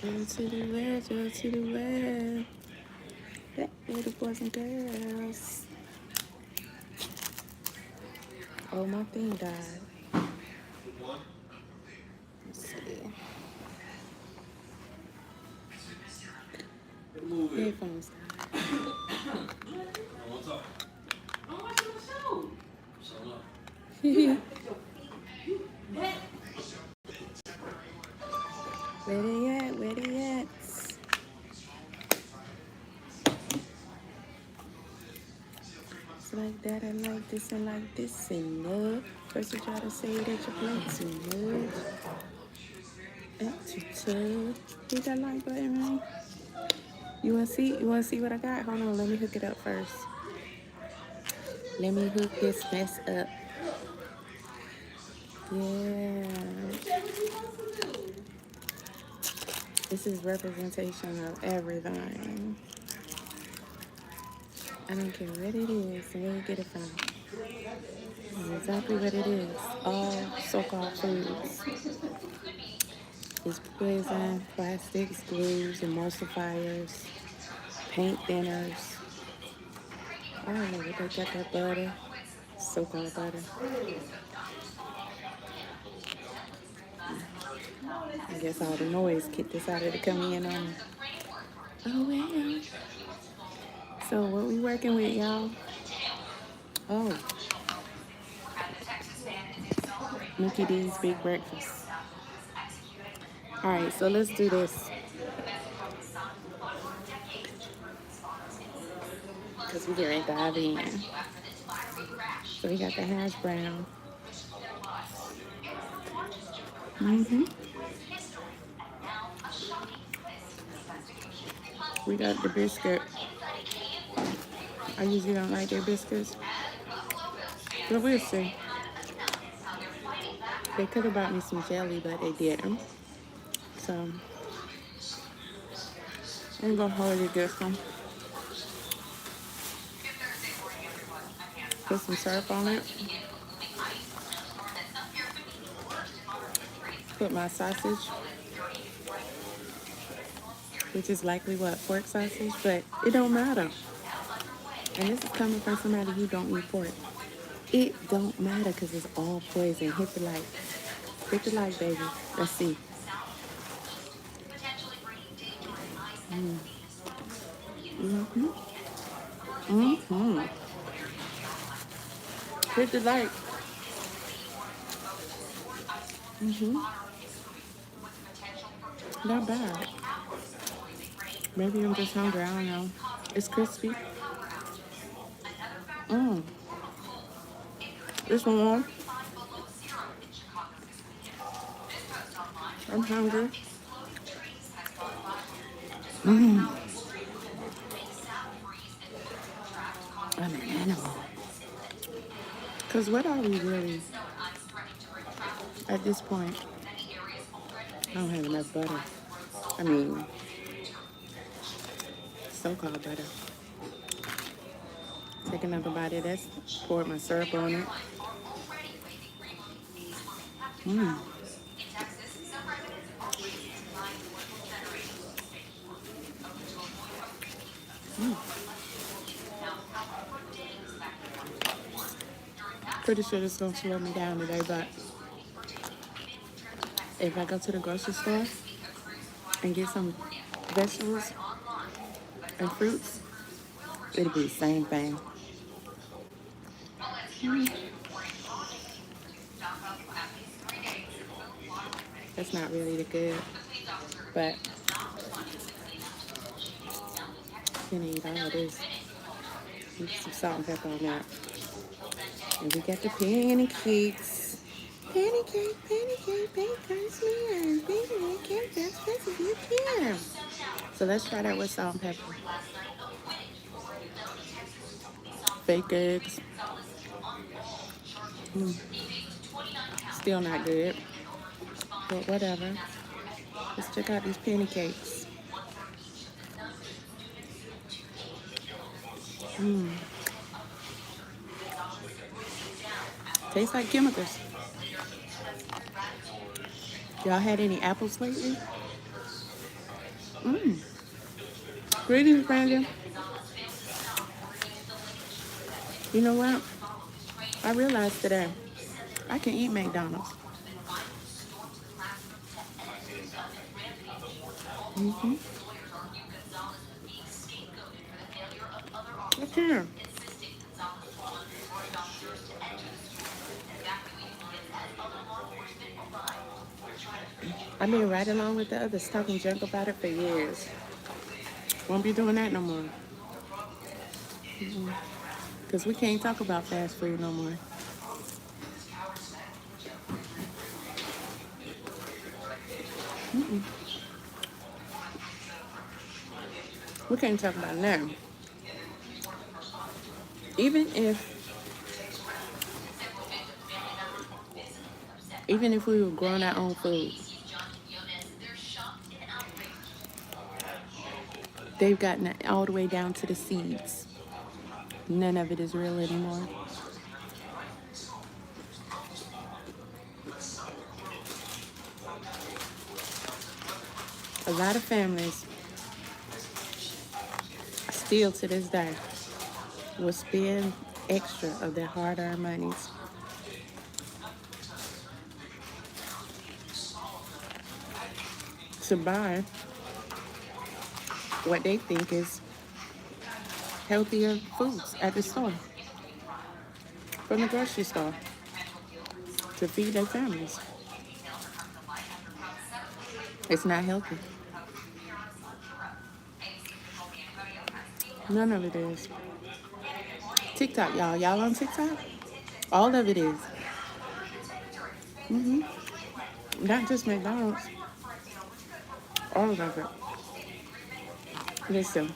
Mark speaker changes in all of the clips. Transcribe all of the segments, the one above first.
Speaker 1: Joy to the world, joy to the world. That little boys and girls. Oh, my thing died. Let's see. Headphones died. Where they at? Where they at? It's like that, I like this, and like this, and love. First you try to say that you play too much. Ain't too tough. Hit that like button, man. You wanna see? You wanna see what I got? Hold on, let me hook it up first. Let me hook this mess up. Yeah. This is representation of everything. I don't care what it is and where you get it from. This is exactly what it is. All so-called foods. It's poison, plastics, glues, emulsifiers, paint thinners. I don't know what they got that butter. So-called butter. I guess all the noise decided to come in on me. Oh, well. So what we working with, y'all? Oh. Mickey D's Big Breakfast. All right, so let's do this. Because we get ready to dive in. So we got the hash brown. We got the biscuit. I usually don't like their biscuits, but we'll see. They could have brought me some jelly, but they didn't. So I'm gonna hold it this one. Put some syrup on it. Put my sausage, which is likely what, pork sausage, but it don't matter. And this is coming from somebody who don't eat pork. It don't matter because it's all poison. Hit the like. Hit the like, baby. Let's see. Hit the like. Not bad. Maybe I'm just hungry. I don't know. It's crispy. This one warm. I'm hungry. I'm an animal. Because what are we really at this point? I don't have enough butter. I mean, so-called butter. Take another bite of this. Poured my syrup on it. Pretty sure this is going to slow me down today, but if I go to the grocery store and get some vegetables and fruits, it'll be the same thing. That's not really the good, but I'm gonna eat all of this. Put some salt and pepper on that. And we got the pancakes. Pancake, bakers, man. Pancake, that's best if you can. So let's try that with salt and pepper. Fake eggs. Still not good. But whatever. Let's check out these pancakes. Tastes like chemicals. Y'all had any apples lately? Greetings, Brandon. You know what? I realized today I can eat McDonald's. I can. I've been right along with the others talking junk about it for years. Won't be doing that no more. Because we can't talk about fast food no more. We can't talk about it now. Even if we were growing our own food, they've gotten it all the way down to the seeds. None of it is real anymore. A lot of families still to this day will spend extra of their hard-earned monies to buy what they think is healthier foods at the store, from the grocery store, to feed their families. It's not healthy. None of it is. TikTok, y'all. Y'all on TikTok? All of it is. Not just McDonald's. All of it. Listen,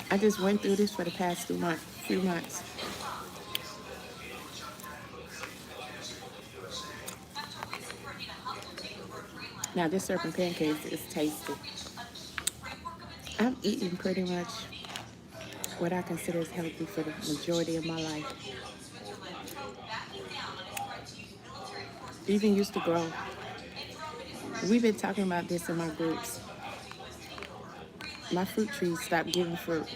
Speaker 1: I just went through this for the past few months. Now, this serpent pancakes is tasty. I'm eating pretty much what I consider is healthy for the majority of my life. Even used to grow. We've been talking about this in my groups. My fruit trees stopped giving fruit.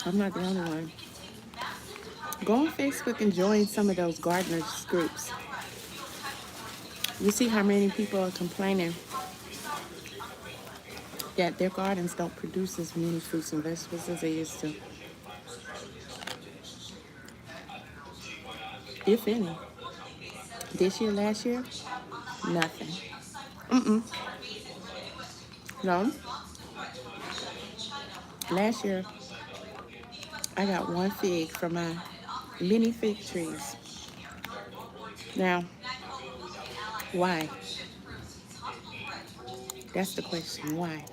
Speaker 1: I'm not the only one. Go on Facebook and join some of those gardeners groups. You see how many people are complaining that their gardens don't produce as many fruits and vegetables as they used to. If any. This year, last year, nothing. No. Last year, I got one fig from my mini fig trees. Now, why? That's the question. Why?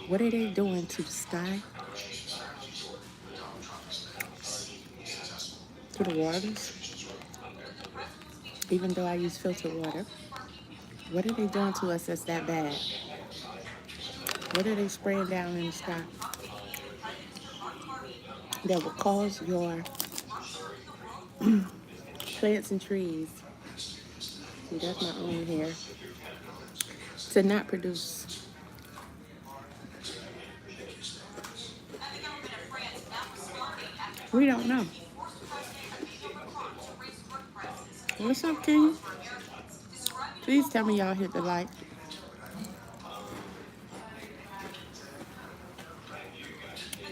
Speaker 1: What are they doing to the sky? To the waters? Even though I use filtered water. What are they doing to us that's that bad? What are they spraying down in the sky that will cause your plants and trees, see, that's my own hair, to not produce? We don't know. What's up, King? Please tell me y'all hit the like.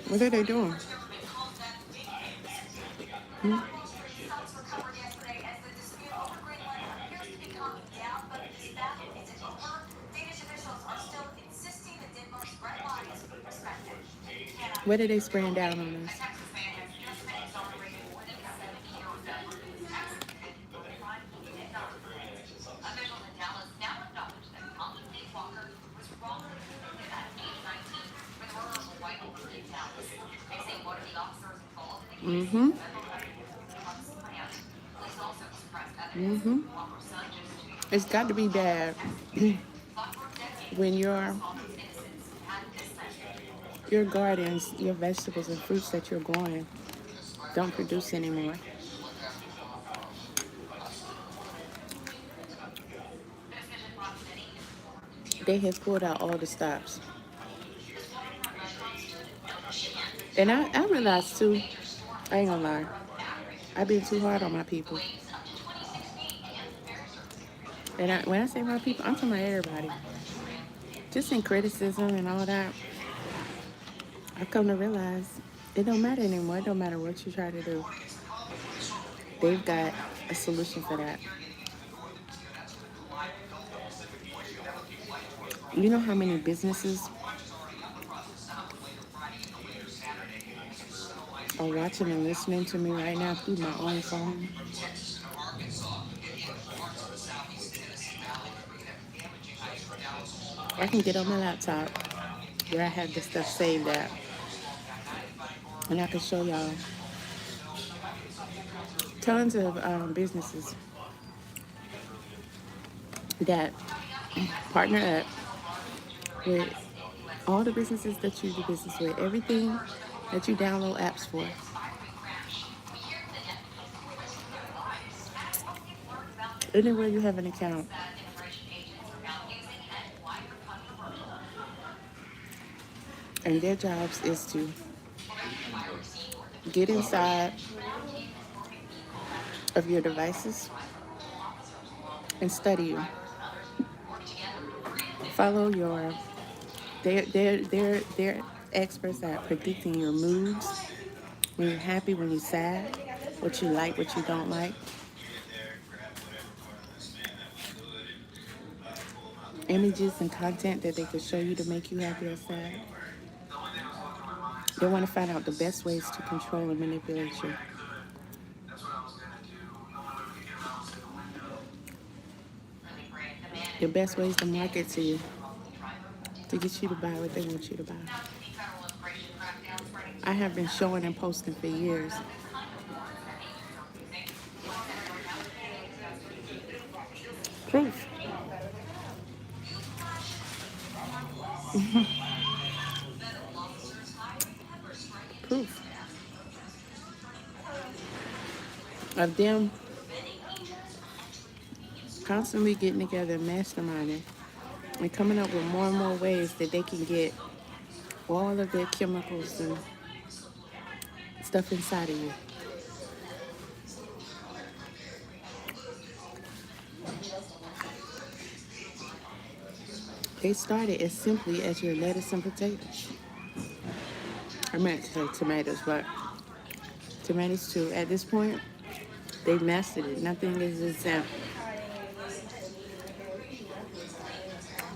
Speaker 1: What are they doing? What are they spraying down on us? It's got to be bad when your gardens, your vegetables and fruits that you're growing don't produce anymore. they has pulled out all the stops. And I realized too, I ain't gonna lie, I've been too hard on my people. And when I say my people, I'm talking about everybody. Just in criticism and all that, I've come to realize it don't matter anymore. It don't matter what you try to do. They've got a solution for that. You know how many businesses are watching and listening to me right now through my own phone? I can get on my laptop where I have this stuff saved at, and I can show y'all tons of businesses that partner up with all the businesses that you do business with, everything that you download apps for. Anywhere you have an account, and their jobs is to get inside of your devices and study you. Follow your. They're experts at predicting your moods, when you're happy, when you're sad, what you like, what you don't like. Images and content that they can show you to make you happy or sad. They want to find out the best ways to control and manipulate you. The best ways to market to you, to get you to buy what they want you to buy. I have been showing and posting for years. Proof. Proof of them constantly getting together and masterminding and coming up with more and more ways that they can get all of their chemicals and stuff inside of you. They started as simply as your lettuce and potatoes. I meant to say tomatoes, but tomatoes too. At this point, they've mastered it. Nothing is exempt.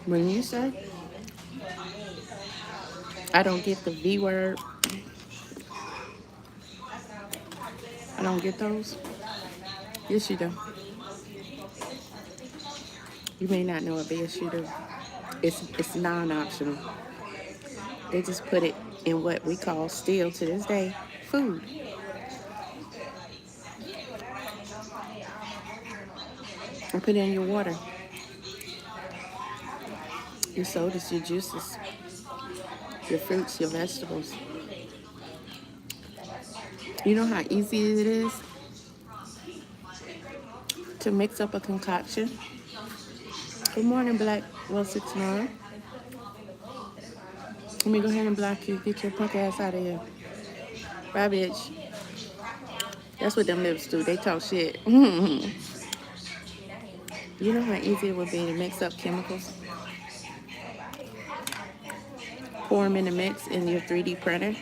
Speaker 1: When you say, I don't get the V word, I don't get those. Yes, you do. You may not know it, but yes, you do. It's non-optional. They just put it in what we call still to this day food. Or put it in your water, your sodas, your juices, your fruits, your vegetables. You know how easy it is to mix up a concoction? Good morning, Black 169. Let me go ahead and block you. Get your punk ass out of here. Bye, bitch. That's what them lips do. They talk shit. You know how easy it would be to mix up chemicals? Pour them in the mix in your 3D printer.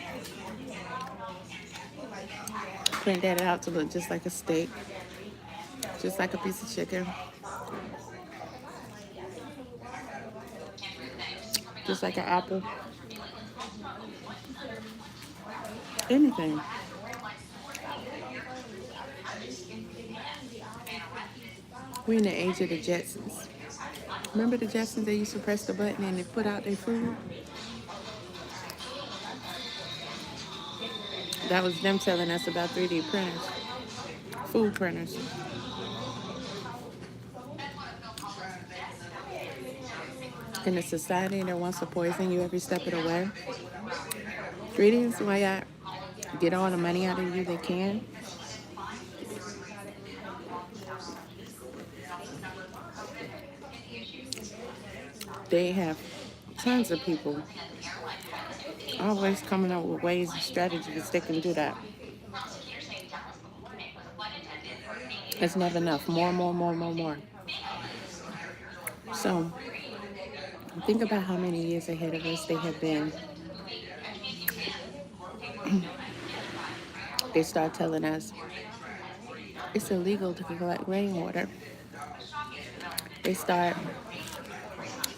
Speaker 1: Print that out to look just like a steak. Just like a piece of chicken. Just like an apple. Anything. We're in the age of the Jetsons. Remember the Jetsons? They used to press the button and they put out their food? That was them telling us about 3D printers. Food printers. In a society that wants to poison you every step of the way, 3D is why I get all the money out of you they can. They have tons of people always coming up with ways and strategies they can do that. It's never enough. More, more, more, more, more. So think about how many years ahead of us they have been. They start telling us it's illegal to collect rainwater. They start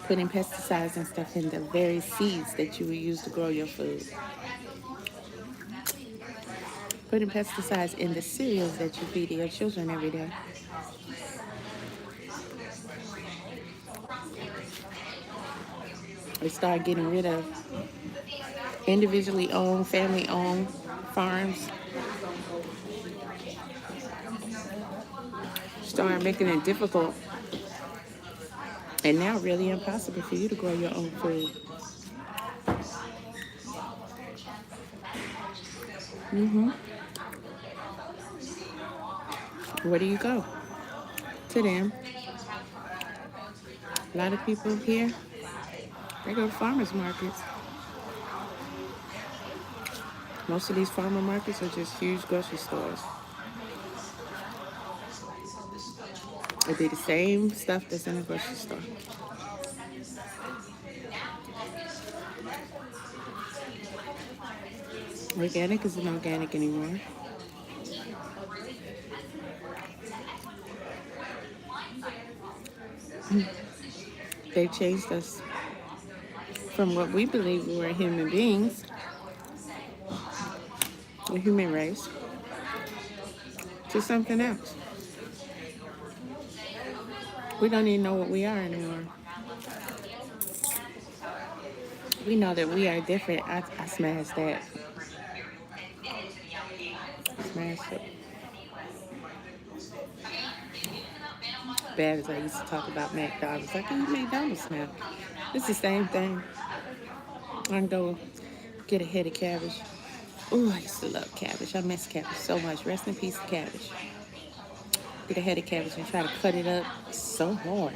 Speaker 1: putting pesticides and stuff in the very seeds that you would use to grow your food. Putting pesticides in the cereals that you feed your children every day. They start getting rid of individually owned, family owned farms. Start making it difficult and now really impossible for you to grow your own food. Where do you go? To them. A lot of people here, they go to farmers markets. Most of these farmer markets are just huge grocery stores. It'd be the same stuff that's in a grocery store. Organic isn't organic anymore. They've changed us from what we believe we were human beings, the human race, to something else. We don't even know what we are anymore. We know that we are different. I smashed that. Smashed it. Bad as I used to talk about McDonald's. I can eat McDonald's now. It's the same thing. I can go get a head of cabbage. Oh, I used to love cabbage. I miss cabbage so much. Rest in peace, cabbage. Get a head of cabbage and try to cut it up. It's so hard.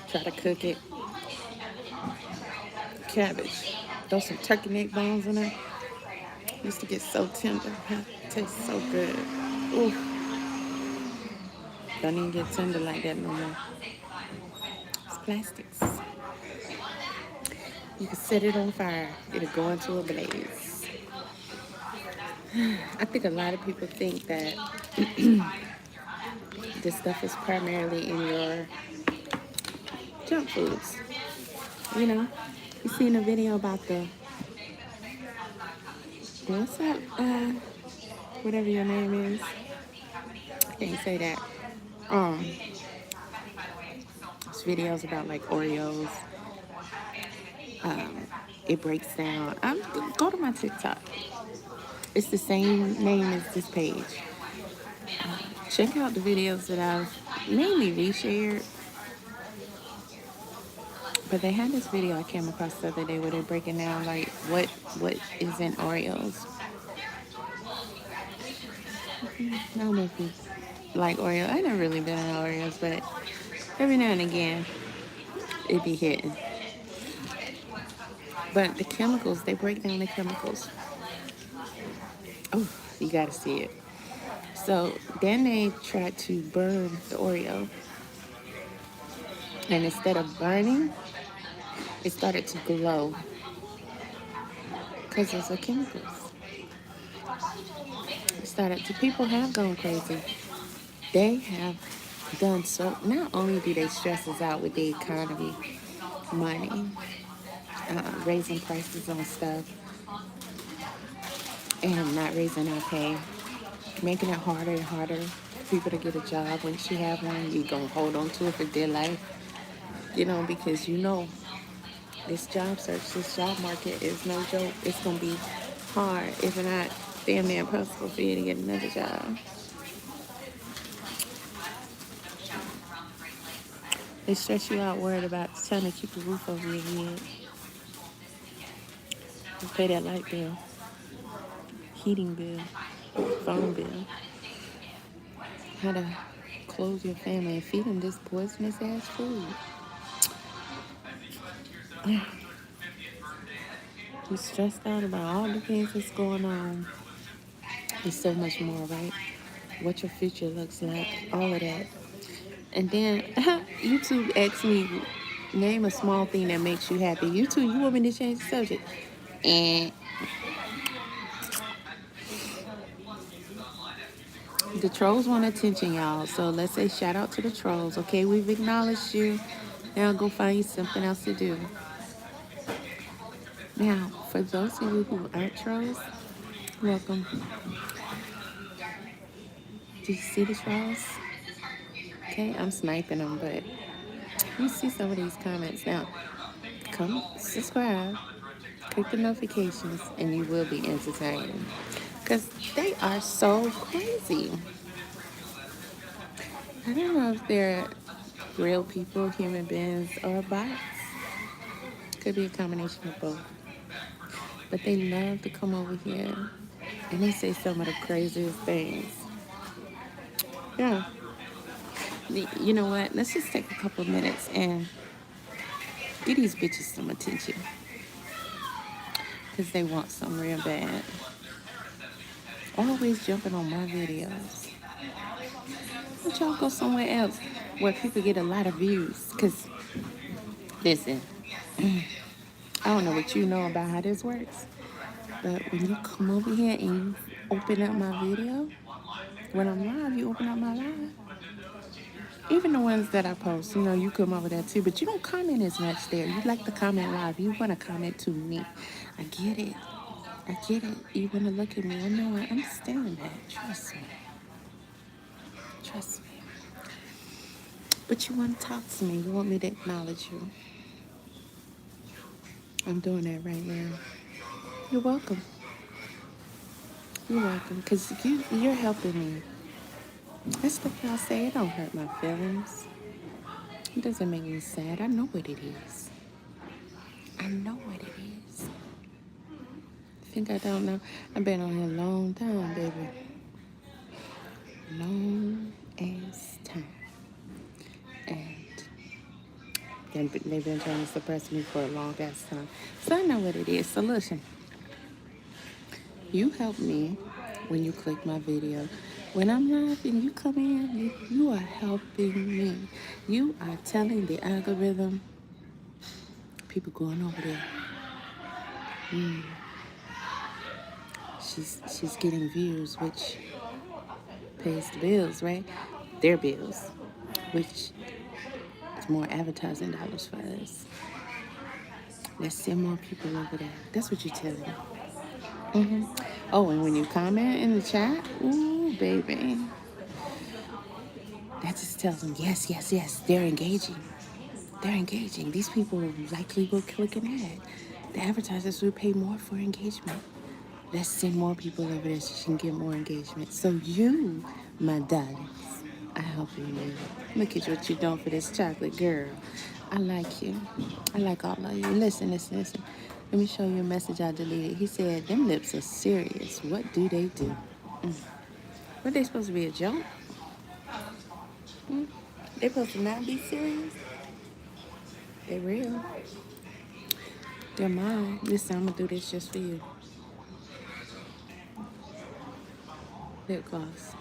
Speaker 1: Try to cook it. Cabbage. Throw some turkey neck bones in there. Used to get so tender. It tastes so good. Ooh. Don't even get tender like that no more. It's plastics. You can set it on fire. It'll go into a blaze. I think a lot of people think that this stuff is primarily in your junk foods. You know, you seen a video about the, what's up, whatever your name is. I can't say that. It's videos about like Oreos. It breaks down. Go to my TikTok. It's the same name as this page. Check out the videos that I've mainly reshared. But they had this video I came across the other day where they're breaking down like what is in Oreos. I don't know if you like Oreos. I never really been on Oreos, but every now and again it be hitting. But the chemicals, they break down the chemicals. Oh, you gotta see it. So then they tried to burn the Oreo. And instead of burning, it started to glow because of the chemicals. People have gone crazy. They have done so. Not only do they stress us out with the economy, money, raising prices on stuff, and not raising our pay, making it harder and harder for people to get a job. Once you have one, you're going to hold on to it for dear life, because this job search, this job market is no joke. It's going to be hard, if not damn near impossible for you to get another job. They stress you out worried about trying to keep a roof over your head. You pay that light bill, heating bill, phone bill. How to clothe your family and feed them this poisonous ass food. You're stressed out about all the things that's going on. There's so much more, right? What your future looks like, all of that. And then YouTube asked me, name a small thing that makes you happy. YouTube, you want me to change the subject? And the trolls want attention, y'all. So let's say shout out to the trolls. Okay, we've acknowledged you. Now go find you something else to do. Now, for those of you who aren't trolls, welcome. Do you see the trolls? Okay, I'm sniping them, but you see some of these comments. Now, come subscribe, click the notifications, and you will be entertained. Because they are so crazy. I don't know if they're real people, human beings, or bots. Could be a combination of both. But they love to come over here and they say some of the craziest things. Yeah. You know what? Let's just take a couple minutes and give these bitches some attention. Because they want some real bad. Always jumping on my videos. Why don't y'all go somewhere else where people get a lot of views? Because, listen, I don't know what you know about how this works. But when you come over here and you open up my video, when I'm live, you open up my live. Even the ones that I post, you know, you come over there too, but you don't comment as much there. You like to comment live. You want to comment to me. I get it. I get it. You want to look at me. I know. I understand that. Trust me. Trust me. But you want to talk to me. You want me to acknowledge you. I'm doing that right now. You're welcome. You're welcome. Because you're helping me. That's the thing I say. It don't hurt my feelings. It doesn't make me sad. I know what it is. I know what it is. Think I don't know? I've been on here a long time, baby. Long ass time. And they've been trying to suppress me for a long ass time. So I know what it is. So listen. You help me when you click my video. When I'm live and you come in, you are helping me. You are telling the algorithm, people going over there. She's getting views, which pays the bills, right? Their bills, which is more advertising dollars for us. Let's send more people over there. That's what you're telling me. Oh, and when you comment in the chat, ooh, baby, that just tells them, yes, yes, yes, they're engaging. They're engaging. These people likely will click an ad. The advertisers will pay more for engagement. Let's send more people over there so she can get more engagement. So you, my darlings, I help you. Look at what you're doing for this chocolate girl. I like you. I like all of you. Listen. Let me show you a message I deleted. He said, them lips are serious. What do they do? What, they supposed to be a joke? They supposed to not be serious? They real. They're mine. Listen, I'm going to do this just for you. Lip gloss.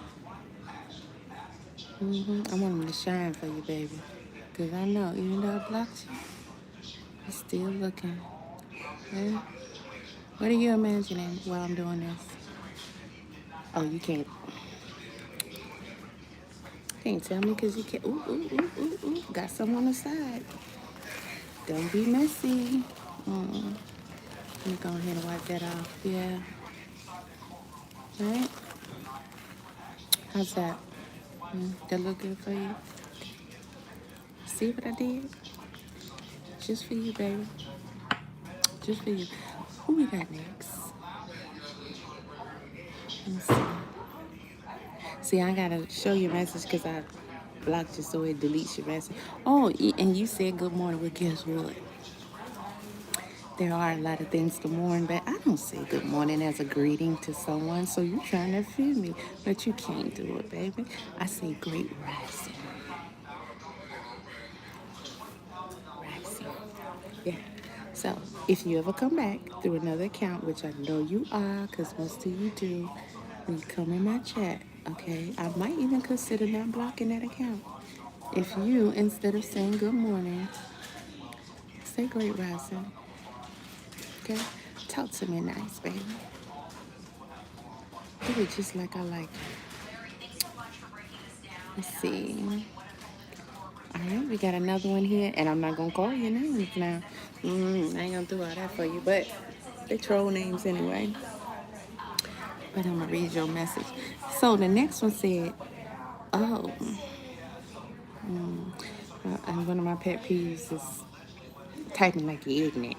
Speaker 1: I want them to shine for you, baby. Because I know, even though I blocked you, you're still looking. Okay? What are you imagining while I'm doing this? Oh, you can't. Can't tell me because you can't. Ooh. Got some on the side. Don't be messy. Let me go ahead and wipe that off. Yeah. Right? How's that? That look good for you? See what I did? Just for you, baby. Just for you. Who we got next? Let's see. See, I gotta show you a message because I blocked you so it deletes your message. Oh, and you said good morning. Well, guess what? There are a lot of things to mourn, but I don't say good morning as a greeting to someone, so you're trying to offend me, but you can't do it, baby. I say great rising. Rising. Yeah. So if you ever come back through another account, which I know you are, because most of you do, when you come in my chat, okay, I might even consider not blocking that account. If you, instead of saying good morning, say great rising, okay? Talk to me nice, baby. Do it just like I like it. Let's see. All right, we got another one here, and I'm not gonna call your names now. I ain't gonna do all that for you, but they troll names anyway. But I'm gonna read your message. So the next one said, "Oh, and one of my pet peeves is typing like you're ignorant."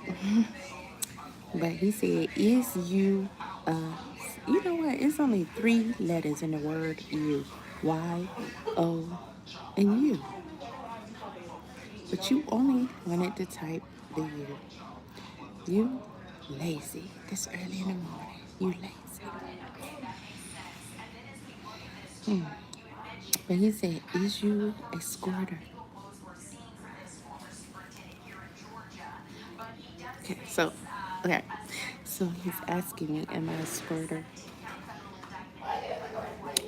Speaker 1: But he said, "Is you, you know what? It's only 3 letters in the word you, Y, O, and U. But you only wanted to type the U. You lazy this early in the morning. You lazy." But he said, "Is you a squirter?" Okay, okay. So he's asking me, am I a squirter?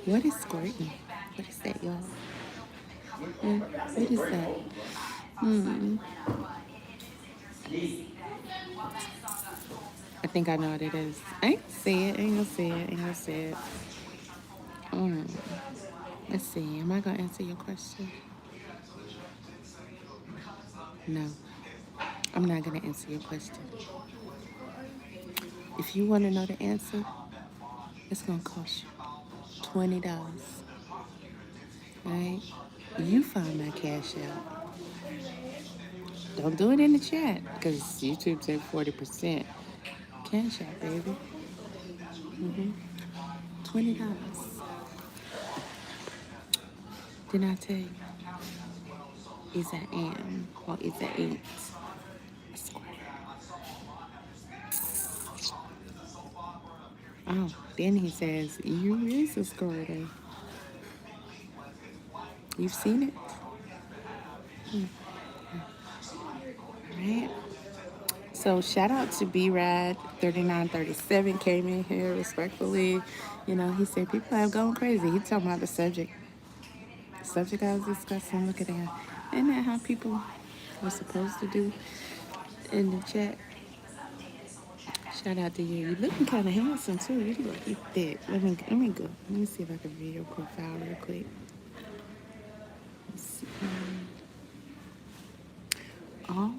Speaker 1: What is squirting? What is that, y'all? What is that? I think I know what it is. I ain't gonna say it. Ain't gonna say it. Let's see. Am I gonna answer your question? No. I'm not gonna answer your question. If you want to know the answer, it's gonna cost you $20. Right? You find my Cash App. Don't do it in the chat because YouTube said 40%. Cash App, baby. $20. Didn't I tell you? Is I am or is I ain't? A squirter. Oh, then he says, you is a squirter. You've seen it? Right? So shout out to B-Rad 3937 came in here respectfully. You know, he said people have gone crazy. He talking about the subject. The subject I was discussing. Look at that. Isn't that how people were supposed to do in the chat? Shout out to you. You looking kind of handsome too. You look like you thick. Let me go. Let me see if I can read your profile real quick. Let's see. Oh,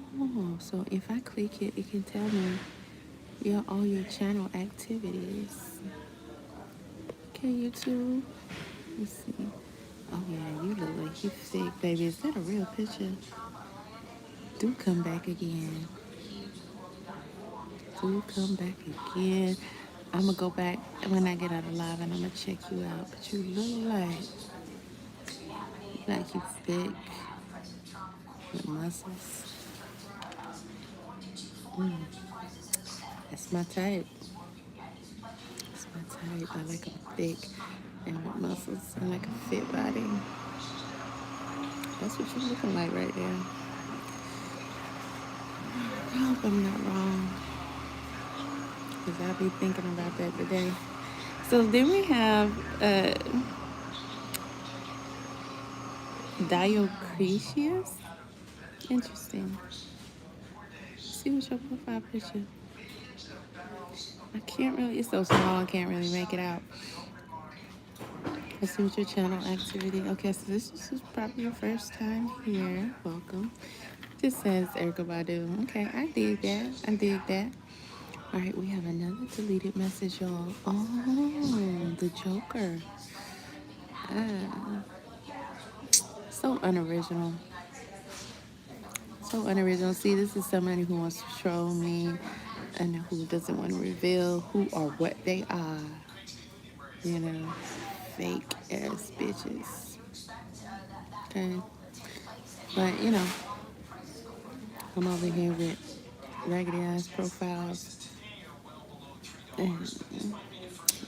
Speaker 1: so if I click it, it can tell me all your channel activities. Okay, YouTube. Let's see. Oh yeah, you look like you thick, baby. Is that a real picture? Do come back again. Do come back again. I'm gonna go back when I get out of live and I'm gonna check you out. But you look like you thick with muscles. That's my type. That's my type. I like them thick and with muscles. I like a fit body. That's what you're looking like right there. I hope I'm not wrong, because I'll be thinking about that today. So then we have Diocretius. Interesting. See what's your profile picture. I can't really, it's so small I can't really make it out. Let's see what your channel activity. Okay, so this is probably your first time here. Welcome. This says Erica Badu. Okay, I dig that. All right, we have another deleted message, y'all. Oh, the Joker. So unoriginal. So unoriginal. See, this is somebody who wants to troll me and who doesn't want to reveal who or what they are. You know, fake ass bitches. Okay. But, you know, I'm over here with raggedy ass profiles and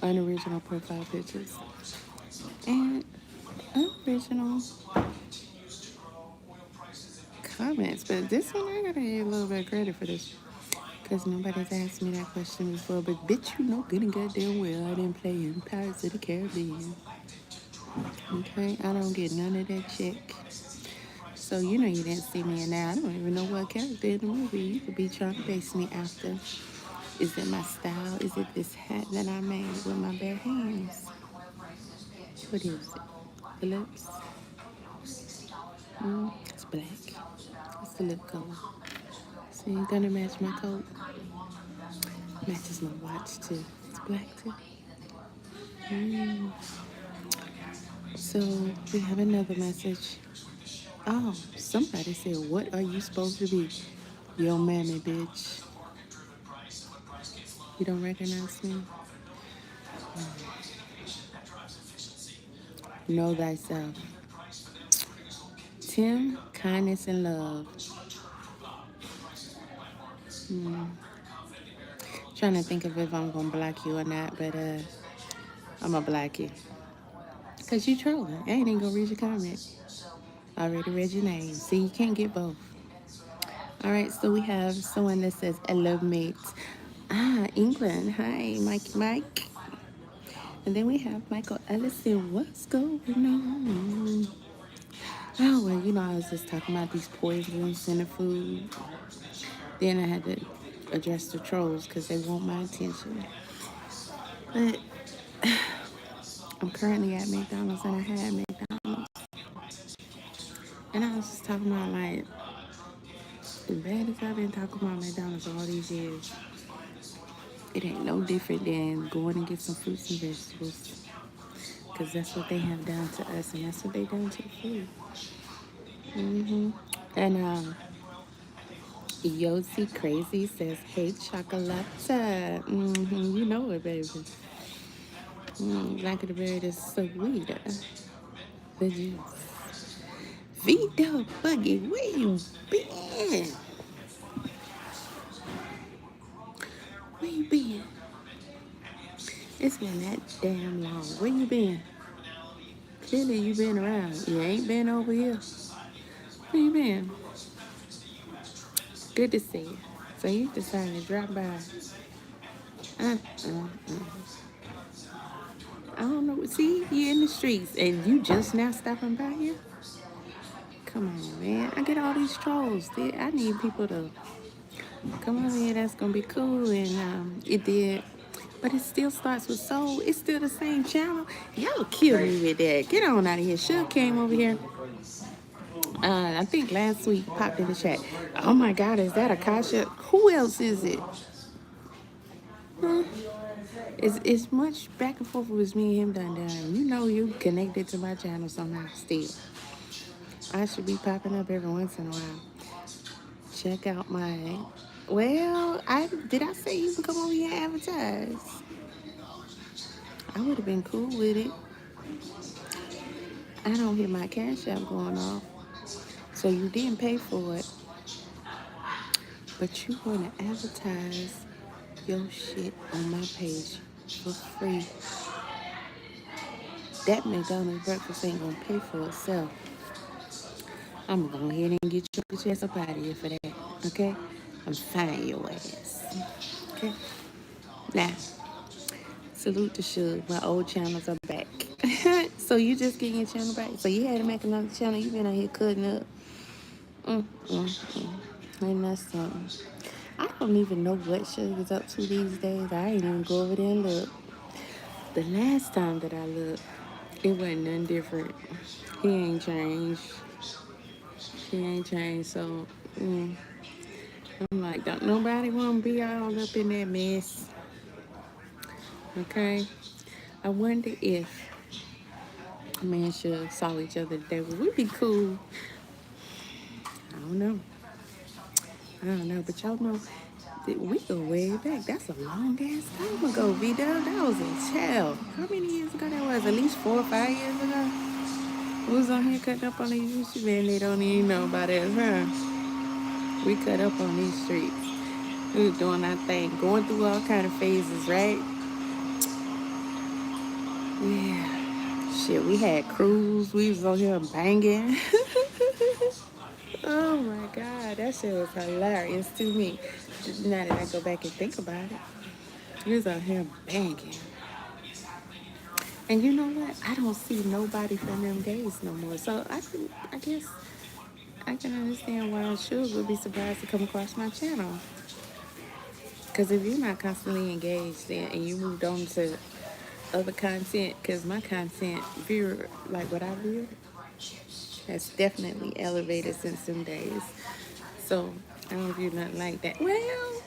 Speaker 1: unoriginal profile pictures. And unoriginal comments. But this one, I gotta give a little bit of credit for this. Because nobody's asked me that question before. But bitch, you know good and goddamn well I didn't play in Pirates of the Caribbean. Okay? I don't get none of that check. So you know you didn't see me in that. I don't even know what character in the movie you could be trying to base me after. Is it my style? Is it this hat that I made with my bare hands? What is it? The lips? It's black. It's the lip color. So you're gonna match my coat. Matches my watch too. It's black too. So we have another message. Oh, somebody said, what are you supposed to be? Yo, mammy, bitch. You don't recognize me? Know thyself. Tim, kindness and love. Trying to think of if I'm gonna block you or not, but I'm gonna block you. Cause you trolling. I ain't even gonna read your comment. I already read your name. See, you can't get both. All right, so we have someone that says, I love mates. Ah, England. Hi, Mike. And then we have Michael Ellison. What's going on? Oh, well, you know, I was just talking about these poisons in the food. Then I had to address the trolls because they want my attention. But I'm currently at McDonald's and I had McDonald's. And I was just talking about, like, as bad as I've been talking about McDonald's all these years, it ain't no different than going and get some fruits and vegetables. Because that's what they have done to us and that's what they done to the food. And Yossi Crazy says, hey, chocolate. You know it, baby. Like the bird is so sweet. The juice. Vito Buggy, where you been? Where you been? It's been that damn long. Where you been? Clearly you been around. You ain't been over here. Where you been? Good to see you. So you decided to drop by. I don't know. See, you in the streets and you just now stopping by here? Come on, man. I get all these trolls. I need people to come over here. That's going to be cool. And it did. But it still starts with soul. It's still the same channel. Y'all kill me with that. Get on out of here. Shug came over here. I think last week popped in the chat. Oh my God, is that Aakasha? Who else is it? It's much back and forth with me and him done. You know you connected to my channel somehow still. I should be popping up every once in a while. Check out my... Well, did I say you can come over here and advertise? I would have been cool with it. I don't hear my Cash.app going off. So you didn't pay for it. But you want to advertise your shit on my page for free. That McDonald's breakfast ain't gonna pay for itself. I'm gonna go ahead and get your ass up out of here for that, okay? I'm firing your ass, okay? Now, salute to Suge. My old channels are back. So you just getting your channel back? So you had to make another channel. You been out here cutting up. And that's something. I don't even know what Suge is up to these days. I ain't even go over there and look. The last time that I looked, it wasn't nothing different. He ain't changed. So I'm like, don't nobody want to be all up in that mess. Okay? I wonder if me and Suge saw each other today. Would we be cool? I don't know. But y'all know that we go way back. That's a long ass time ago, V-Dub. That was a child. How many years ago that was? At least 4 or 5 years ago? We was on here cutting up on the YouTube and they don't even know about us, huh? We cut up on these streets. We was doing our thing, going through all kind of phases, right? Yeah. Shit, we had crews. We was on here banging. Oh my God, that shit was hilarious to me. Now that I go back and think about it, he was out here banging. And you know what? I don't see nobody from them days no more. So I guess I can understand why Suge would be surprised to come across my channel. Because if you're not constantly engaged and you moved on to other content, because my content viewer, like what I view, has definitely elevated since them days. So I don't view nothing like that. Well,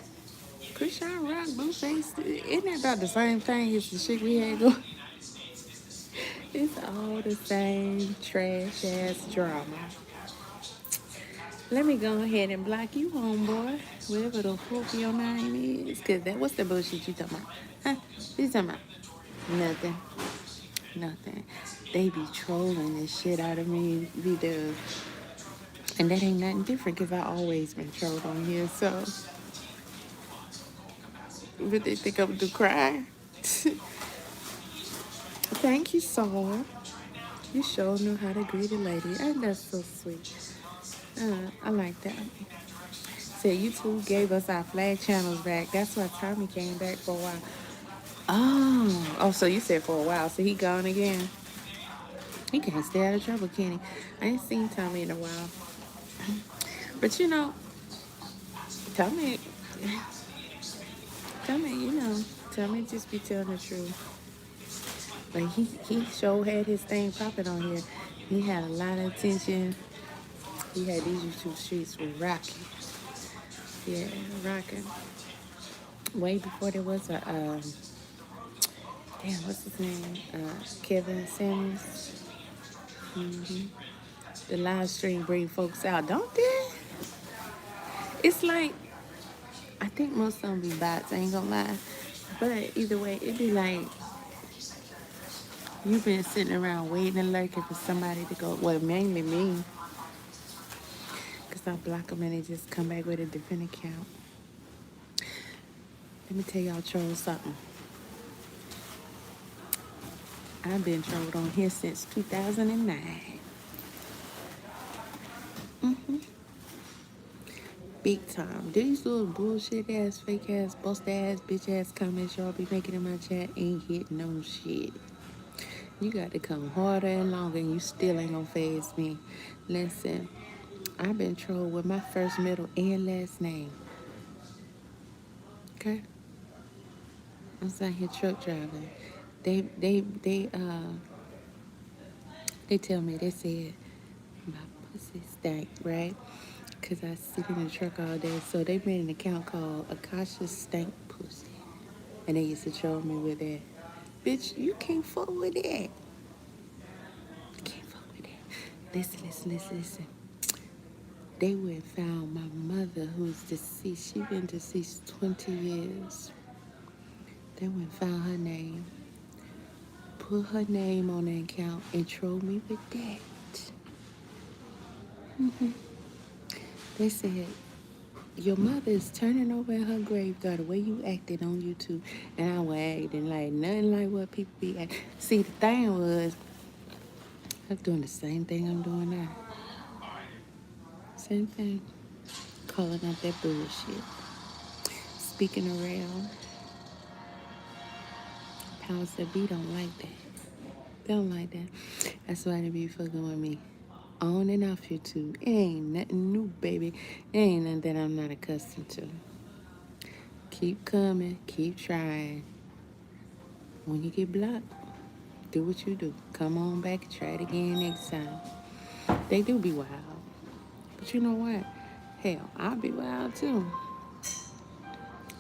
Speaker 1: Krishan Rock, Blueface, isn't that about the same thing as the shit we had going? It's all the same trash ass drama. Let me go ahead and block you, homeboy, whatever the fuck your name is. Cause that what's the bullshit you talking about? Huh? What you talking about? Nothing. Nothing. They be trolling the shit out of me, the and that ain't nothing different because I always been trolled on here. So, but they think I'm do cry. Thank you, Saul. You sure know how to greet a lady. And that's so sweet. I like that. Said YouTube gave us our flag channels back. That's why Tommy came back for a while. Oh, so you said for a while. So he gone again. He can't stay out of trouble, can he? I ain't seen Tommy in a while. But you know, Tommy, Tommy just be telling the truth. Like he sure had his thing popping on here. He had a lot of attention. He had these YouTube streets were rocking. Yeah, rocking. Way before there was a damn, what's his name? Kevin Samuels. The live stream bring folks out, don't they? It's like I think most of them be bots. I ain't gonna lie, but either way, it be like you've been sitting around waiting and lurking for somebody to go. Well, mainly me, cause I block them and they just come back with a different account. Let me tell y'all trolls something. I've been trolled on here since 2009. Big time. These little bullshit ass, fake ass, bust ass, bitch ass comments y'all be making in my chat ain't hitting no shit. You got to come harder and longer and you still ain't gonna phase me. Listen, I've been trolled with my first, middle, and last name. Okay? I was out here truck driving. They tell me, they said my pussy stank, right? Because I sit in the truck all day. So they made an account called Aakasha Stank Pussy. And they used to troll me with that. Bitch, you can't fuck with that. You can't fuck with that. Listen. They went and found my mother who's deceased. She been deceased 20 years. They went and found her name. Put her name on the account and troll me with that. They said, your mother is turning over in her grave, the way you acted on YouTube. And I was acting like nothing like what people be acting. See, the thing was, I was doing the same thing I'm doing now. Same thing. Calling out that bullshit. Speaking around. Powers that be don't like that. They don't like that. That's why they be fucking with me. On and off YouTube. It ain't nothing new, baby. It ain't nothing that I'm not accustomed to. Keep coming. Keep trying. When you get blocked, do what you do. Come on back and try it again next time. They do be wild. But you know what? Hell, I'll be wild too.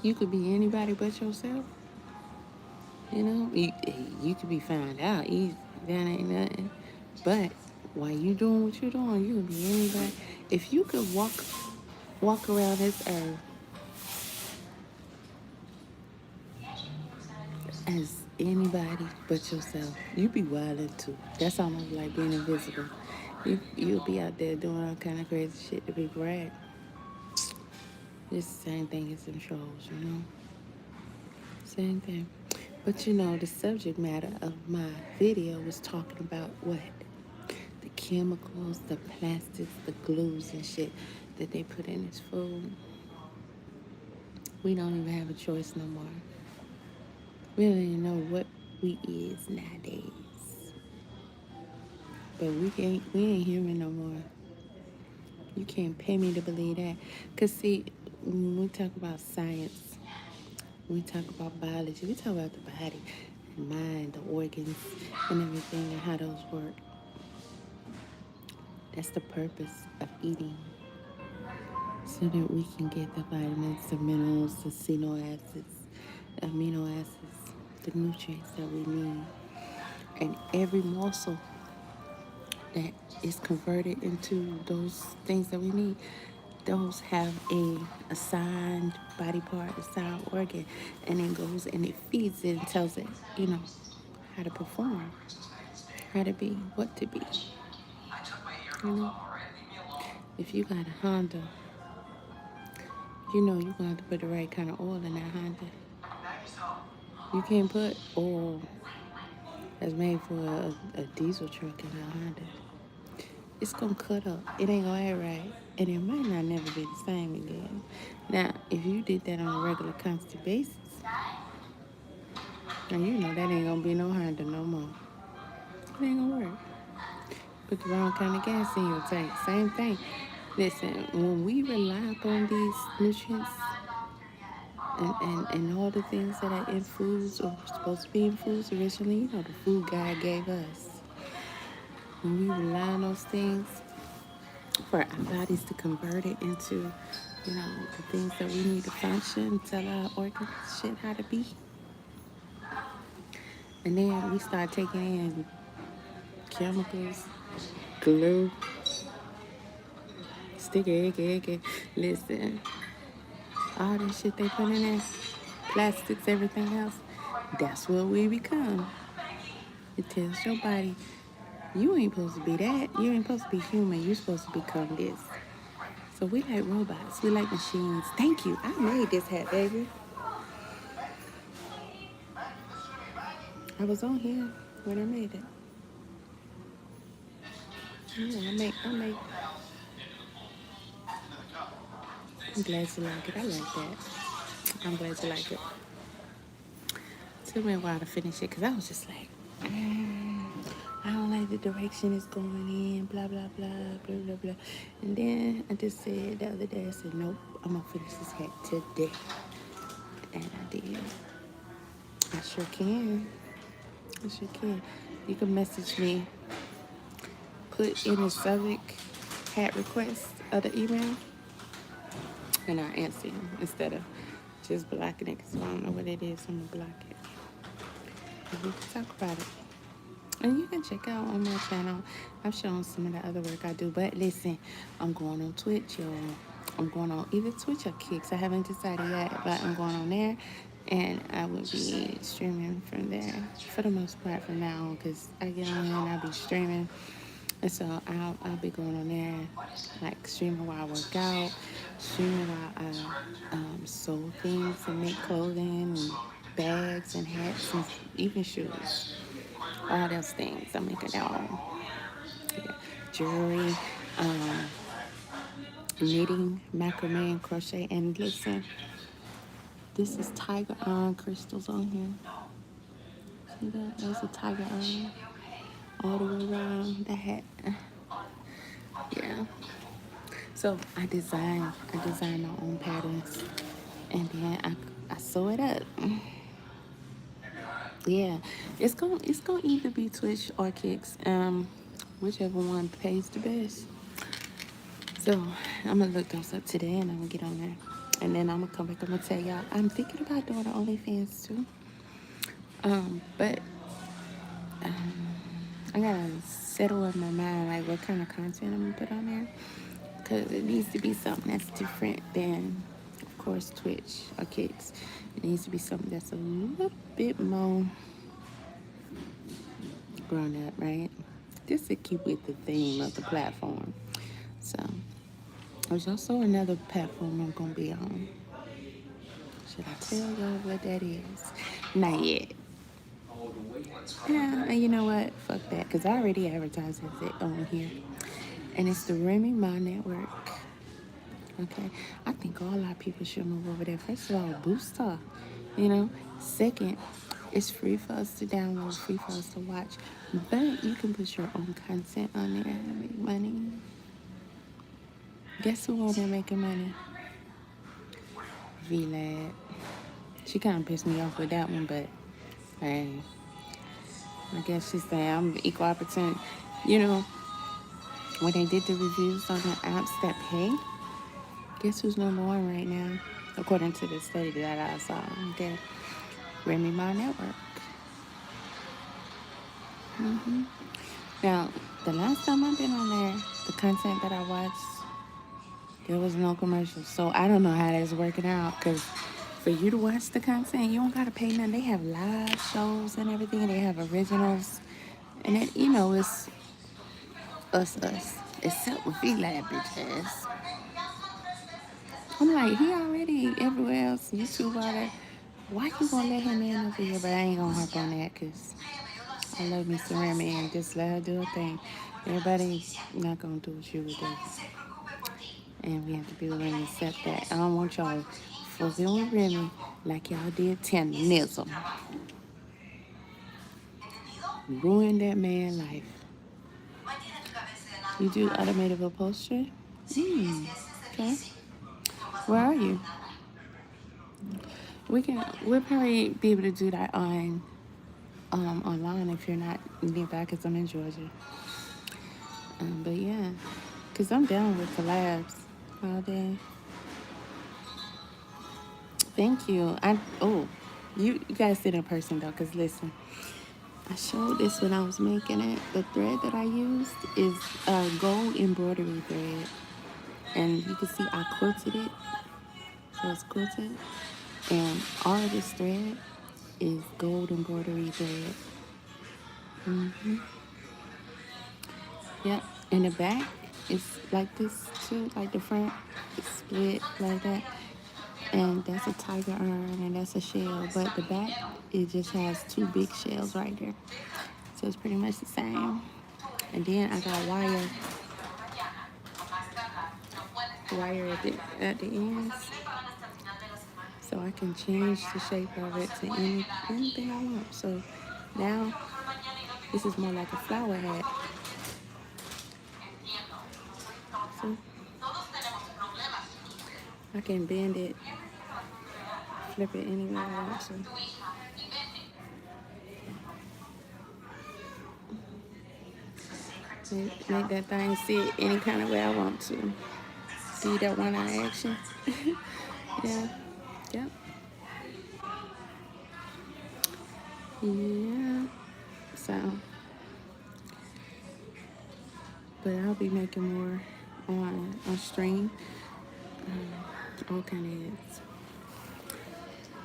Speaker 1: You could be anybody but yourself. You know, you could be found out easy. That ain't nothing. But while you doing what you're doing, you can be anybody. If you could walk around this earth as anybody but yourself, you be wildin' too. That's almost like being invisible. You'll be out there doing all kind of crazy shit to be brag. It's the same thing as them trolls, you know? Same thing. But you know, the subject matter of my video was talking about what? The chemicals, the plastics, the glues and shit that they put in this food. We don't even have a choice no more. We don't even know what we is nowadays. But we ain't human no more. You can't pay me to believe that. Cause see, when we talk about science, when we talk about biology, we talk about the body, the mind, the organs, and everything, and how those work. That's the purpose of eating, so that we can get the vitamins, the minerals, the amino acids, the nutrients that we need. And every morsel that is converted into those things that we need, those have a assigned body part, assigned organ, and it goes and it feeds it and tells it, how to perform, how to be, what to be. You know, if you got a Honda, you're gonna have to put the right kind of oil in that Honda. You can't put oil that's made for a diesel truck in a Honda. It's gonna cut up. It ain't gonna act right, and it might not never be the same again. Now, if you did that on a regular, constant basis, now that ain't gonna be no Honda no more. It ain't gonna work. Put the wrong kind of gas in your tank. Same thing. Listen, when we rely upon these nutrients and all the things that are in foods or supposed to be in foods originally, the food God gave us. When we rely on those things for our bodies to convert it into, the things that we need to function, tell our organs shit how to be. And then we start taking in chemicals, glue, sticky, egg. Listen, all this shit they put in there, plastics, everything else, that's what we become. It tells your body, you ain't supposed to be that. You ain't supposed to be human. You're supposed to become this. So we like robots. We like machines. Thank you. I made this hat, baby. I was on here when I made it. Yeah, I make. I'm glad you like it. I like that. I'm glad you like it. It took me a while to finish it because I was just like, I don't like the direction it's going in, blah, blah, blah, blah, blah, blah. And then I just said the other day, I said, nope, I'm going to finish this hat today. And I did. I sure can. You can message me, put in the subject hat request of the email, and I'll answer you instead of just blocking it because I don't know what it is. I'm going to block it. And we can talk about it. And you can check out on my channel. I've shown some of the other work I do. But listen, I'm going on Twitch, y'all. I'm going on either Twitch or Kicks. I haven't decided yet, but I'm going on there. And I will be streaming from there for the most part from now on, because I get on there and I'll be streaming. And so I'll be going on there, like streaming while I work out, streaming while I sew things and make clothing and bags and hats and even shoes. All those things. I'm making all jewelry, knitting, macrame, and crochet. And listen, this is tiger eye crystals on here. See that? There's a tiger eye all the way around the hat. Yeah. So I design my own patterns, and then I sew it up. Yeah, it's gonna either be Twitch or Kicks, whichever one pays the best. So I'm gonna look those up today, and I'm gonna get on there, and then I'm gonna come back. I'm gonna tell y'all I'm thinking about doing the OnlyFans too. But I gotta settle in my mind like what kind of content I'm gonna put on there, because it needs to be something that's different than, of course, Twitch or Kicks. It needs to be something that's a little bit more grown up, right? Just to keep with the theme of the platform. So there's also another platform I'm gonna be on. Should I tell y'all what that is? Not yet. Yeah, and you know what? Fuck that, because I already advertised it on here. And it's the Remy Ma Network. Okay, I think all our people should move over there. First of all, boost her, you know. Second, it's free for us to download, free for us to watch, but you can put your own content on there and make money. Guess who on there making money? VLAD. She kind of pissed me off with that one, but hey, I guess she's saying I'm equal opportunity. You know, when they did the reviews on the apps that pay, guess who's number one right now? According to the study that I saw, okay, Remy Ma Network. Now, the last time I've been on there, the content that I watched, there was no commercials. So I don't know how that's working out, because for you to watch the content, you don't got to pay nothing. They have live shows and everything. They have originals. And then, you know, it's us. Except with V-Lab bitches. I'm like, he already everywhere else, YouTube, all that. Why you gonna let him in over here? But I ain't gonna hop on that, because I love Miss Remy and just let her do her thing. Everybody not gonna do what you would do. And we have to be willing to accept that. I don't want y'all fucking with Remy like y'all did Tennism. Ruin that man's life. You do automated upholstery? Okay. Where are you? We'll probably be able to do that on online if you're not nearby, because I'm in Georgia. But yeah, because I'm down with collabs all day. Thank you. You guys sit in person though, because listen, I showed this when I was making it. The thread that I used is gold embroidery thread, and you can see I quilted it, so it's quilted, and all of this thread is gold embroidery thread. Yep. In the back, it's like this too, like the front is split like that. And that's a tiger urn and that's a shell. But the back, it just has two big shells right there. So it's pretty much the same. And then I got wire at the ends. So I can change the shape of it to anything I want. So now this is more like a flower hat. So I can bend it, flip it anywhere I want to. Make that thing sit any kind of way I want to. See that one eye action? Yeah. Yep. Yeah. So, but I'll be making more on stream. All kind of heads.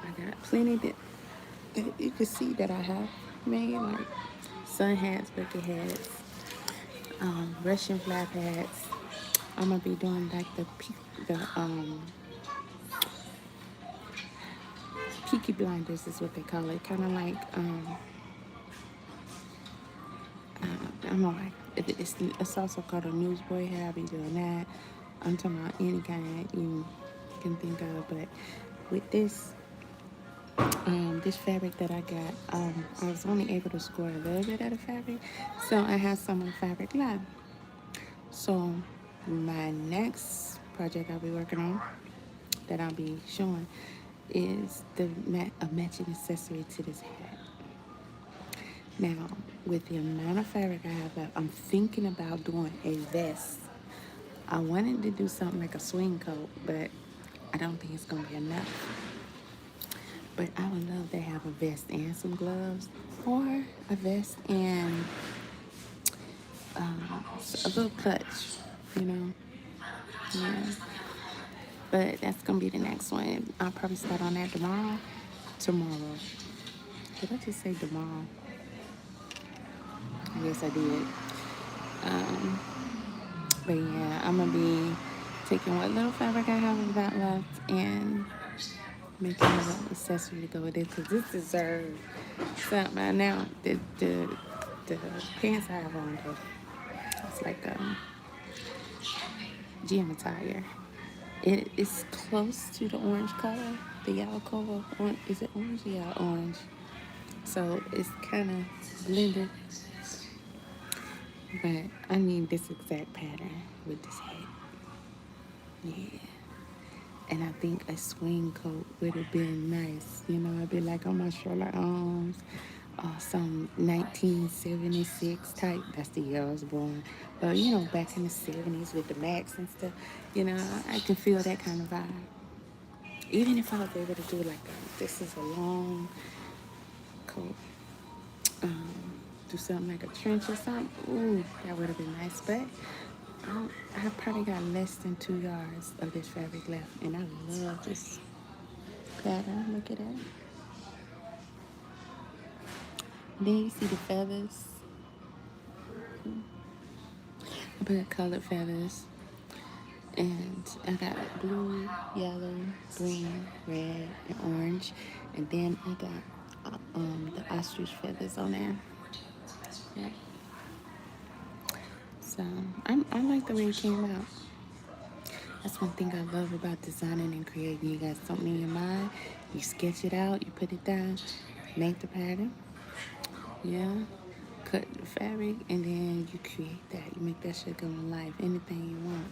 Speaker 1: I got plenty that you can see that I have made, like sun hats, bucket hats, Russian flap hats. I'm gonna be doing like the Peaky Blinders is what they call it. Kind of like I don't know, like it's also called a newsboy hat. I'll be doing that. I'm talking about any kind you can think of, but with this this fabric that I got, I was only able to score a little bit of the fabric, so I have some of the fabric left. So my next project I'll be working on, that I'll be showing, is a matching accessory to this hat. Now, with the amount of fabric I have left, I'm thinking about doing a vest. I wanted to do something like a swing coat, but I don't think it's gonna be enough. But I would love to have a vest and some gloves, or a vest and a little clutch, you know. Yeah. But that's gonna be the next one. I'll probably start on that tomorrow. Did I just say tomorrow? I guess I did. But yeah, I'm gonna be taking what little fabric I have got left and making a little accessory to go with it, because this deserves something. Now the pants I have on, though, it's like gym attire. It is close to the orange color, the yellow color. Is it orange? Yeah, orange. So it's kind of blended. But I need this exact pattern with this hat. Yeah. And I think a swing coat would have been nice. You know, I'd be like on my shoulder arms, some 1976 type. That's the year I was born. But, you know, back in the 70s with the Max and stuff, you know, I can feel that kind of vibe. Even if I was able to do like this is a long coat, do something like a trench or something, ooh, that would have been nice. But I probably got less than 2 yards of this fabric left, and I love this pattern. Look at that. Then you see the feathers. I put colored feathers, and I got blue, yellow, green, red, and orange, and then I got the ostrich feathers on there. Yeah. So I like the way it came out. That's one thing I love about designing and creating. You got something in your mind, you sketch it out, you put it down, make the pattern, yeah, cut the fabric, and then you create that. You make that shit come to life. Anything you want,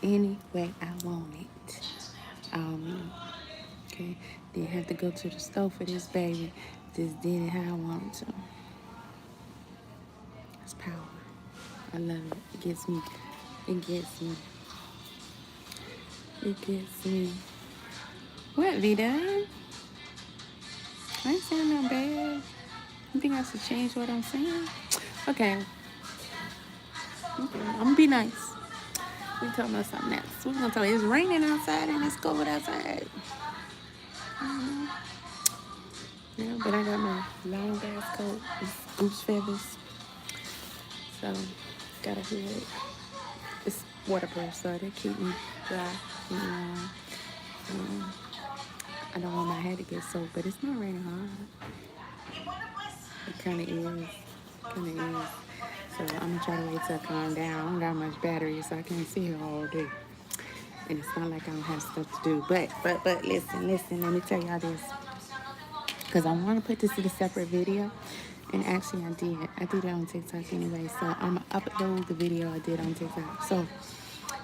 Speaker 1: any way I want it. Okay. Didn't have to go to the store for this, baby. Just did it how I wanted to. It's power. I love it. It gets me. It gets me. It gets me. What, Vida? I ain't saying nothing bad. You think I should change what I'm saying? Okay. I'm gonna be nice. We talking about something else. We're gonna talk. It's raining outside and it's cold outside. Yeah, but I got my long ass coat with goose feathers. So got a hood. It's waterproof, so they keep me dry. I don't want my hair to get soaked, but it's not raining hard. It kind of is. So I'm gonna try to wait till it calm down. I don't got much battery, so I can't sit here all day. And it's not like I don't have stuff to do. But listen. Let me tell y'all this, because I want to put this in a separate video. And actually, I did it on TikTok anyway. So I'm gonna upload the video I did on TikTok. So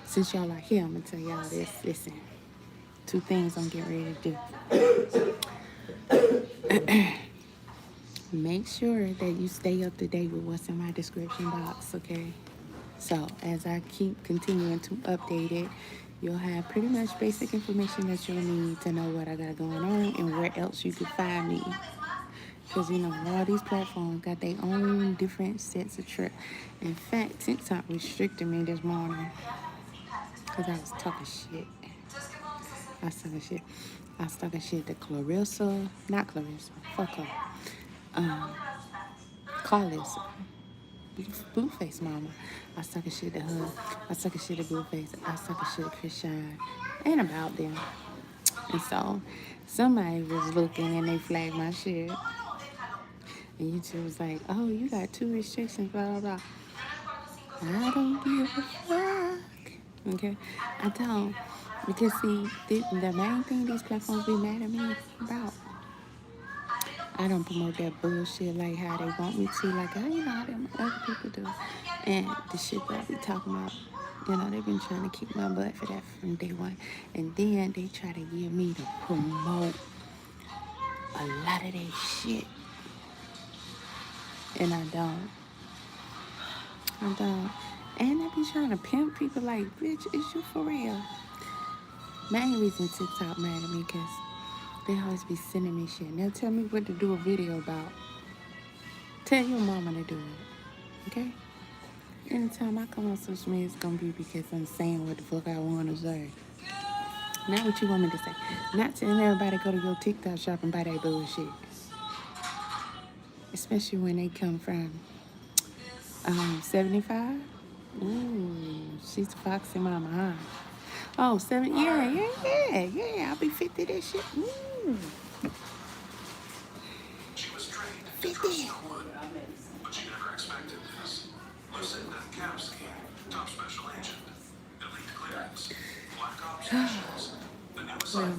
Speaker 1: since y'all are here, I'm gonna tell y'all this. Listen, 2 things I'm getting ready to do. Make sure that you stay up to date with what's in my description box, okay? So as I keep continuing to update it, you'll have pretty much basic information that you'll need to know what I got going on and where else you could find me. Because, you know, all these platforms got their own different sets of tricks. In fact, TikTok restricted me this morning because I was talking shit. I was talking shit to Clarissa. Not Clarissa. Fuck her. Carlos, Blueface mama. I was talking shit to her. I was talking shit to Blueface. I was talking shit to Christian. And about them. And so somebody was looking and they flagged my shit. And YouTube was like, oh, you got 2 restrictions, blah, blah, blah. I don't give a fuck. Okay? I don't. Because, see, the main thing these platforms be mad at me about, I don't promote that bullshit like how they want me to, like, oh, you know, how them other people do. And the shit that I be talking about, you know, they've been trying to kick my butt for that from day one. And then they try to get me to promote a lot of their shit. And I don't. And they be trying to pimp people like, bitch, is you for real? Main reason TikTok mad at me because they always be sending me shit. They'll tell me what to do a video about. Tell your mama to do it. Okay? Anytime I come on social media, it's gonna be because I'm saying what the fuck I want to say. Not what you want me to say. Not telling everybody go to your TikTok shop and buy that bullshit. Especially when they come from 75. Ooh, she's a foxy mama, huh? Oh, 7, yeah. I'll be 50 this shit. Ooh. 50.
Speaker 2: But she never expected this. Lucid, that Caps, top special agent.
Speaker 1: Well,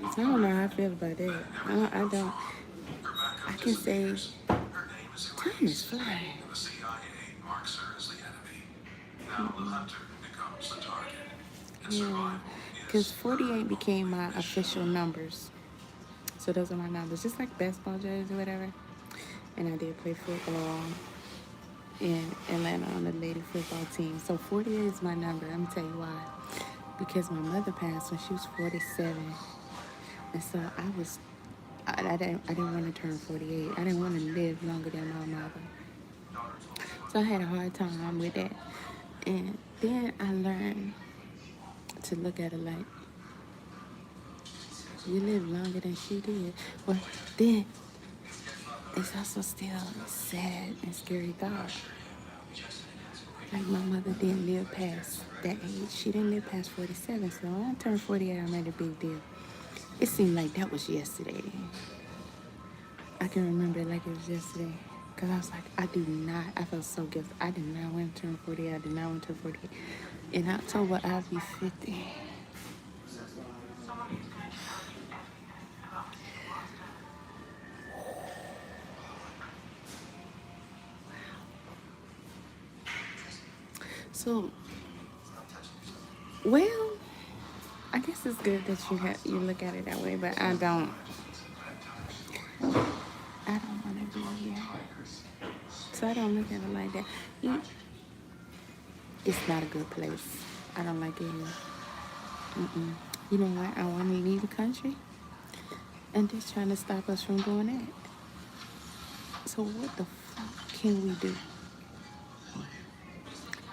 Speaker 1: I don't know how I feel about that. I don't. I can say time is flying. Yeah, because 48 became my official numbers. So those are my numbers, just like basketball jerseys or whatever. And I did play football in Atlanta on the lady football team. So 48 is my number. Let me tell you why. Because my mother passed when she was 47, and so I didn't want to turn 48. I didn't want to live longer than my mother. So I had a hard time with that. And then I learned to look at it like, you live longer than she did. Well, then it's also still a sad and scary thought. Like, my mother didn't live past that age. She didn't live past 47. So when I turned 48, I made a big deal. It seemed like that was yesterday. I can remember it like it was yesterday. Because I was like, I felt so guilty. I did not want to turn 48. I did not want to turn 48. In October, I'll be 50. So, well, I guess it's good that you look at it that way, but I don't want to be here. So I don't look at it like that. It's not a good place. I don't like it here. You know what? I want to leave the country, and they're trying to stop us from doing that. So what the fuck can we do?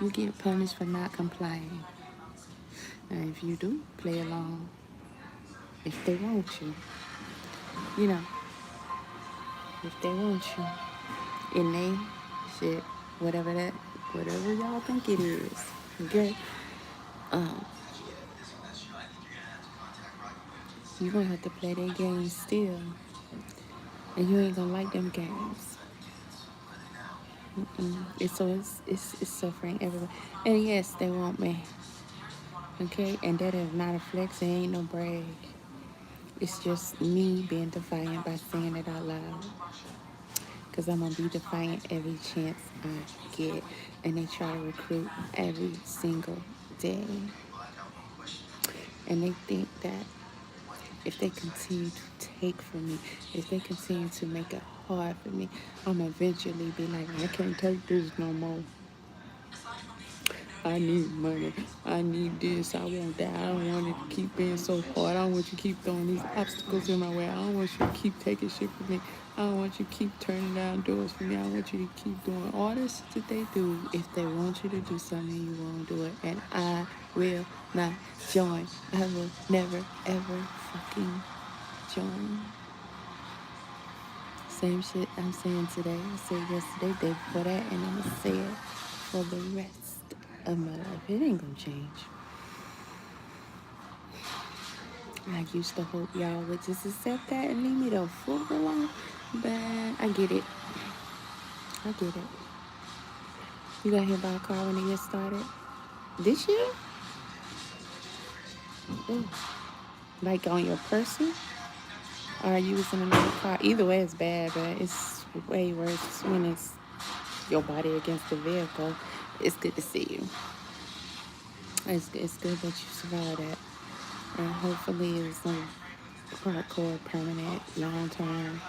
Speaker 1: You get punished for not complying. And if you do, play along. If they want you, you know, if they want you, in they shit, whatever y'all think it is, okay? You're gonna have to play their games still, and you ain't gonna like them games. It's suffering everywhere. And yes, they want me. Okay? And that is not a flex, it ain't no brag. It's just me being defiant by saying it out loud. Because I'm gonna be defiant every chance I get. And they try to recruit every single day. And they think that if they continue to take from me, if they continue to make it hard for me, I'm gonna eventually be like, I can't take this no more. I need money. I need this. I want that. I don't want it to keep being so hard. I don't want you to keep throwing these obstacles in my way. I don't want you to keep taking shit from me. I don't want you to keep turning down doors for me. I want you to keep doing all this that they do. If they want you to do something, you won't do it. And I will not join. I will never, ever fucking join. Same shit I'm saying today. I said yesterday, day before that, and I'm going to say it for the rest of my life. It ain't gonna change. I used to hope y'all would just accept that and leave me the fuck alone, but I get it. You got hit by a car when it gets started? This year? Ooh. Like on your person? Or you was in another car? Either way, it's bad, but it's way worse when it's your body against the vehicle. It's good to see you. It's good that you survived that. And hopefully it's some hardcore, permanent, long-term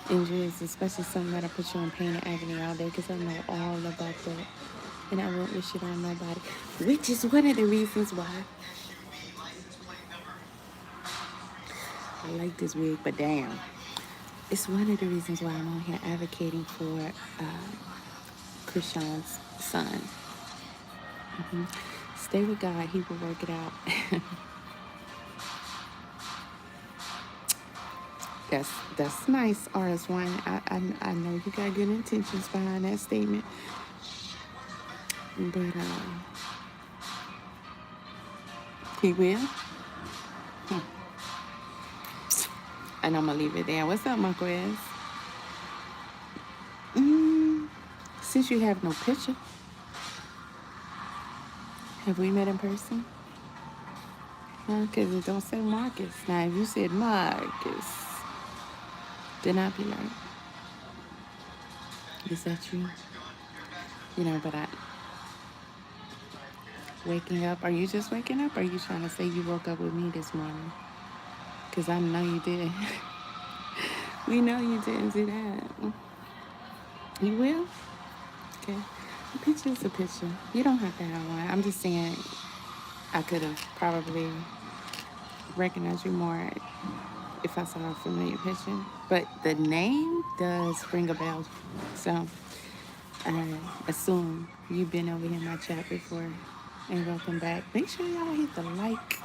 Speaker 1: injuries, especially something that'll put you in pain and agony all day, because I know all about that. And I won't wish it on nobody. Which is one of the reasons why I like this wig, but damn. It's one of the reasons why I'm on here advocating for Krishan's son. Stay with God, he will work it out. That's nice, RS1. I know you got good intentions behind that statement. But he will. And I'm gonna leave it there. What's up, Uncle S? Since you have no picture, Have we met in person? Because it don't say Marcus. Now, if you said Marcus, then I'd be like, is that you? You know, but waking up, are you just waking up? Or are you trying to say you woke up with me this morning? Because I know you didn't. We know you didn't do that. You will? Okay. A picture is a picture. You don't have to have one. I'm just saying I could have probably recognized you more if I saw a familiar picture. But the name does ring a bell. So I assume you've been over here in my chat before. And welcome back. Make sure y'all hit the like.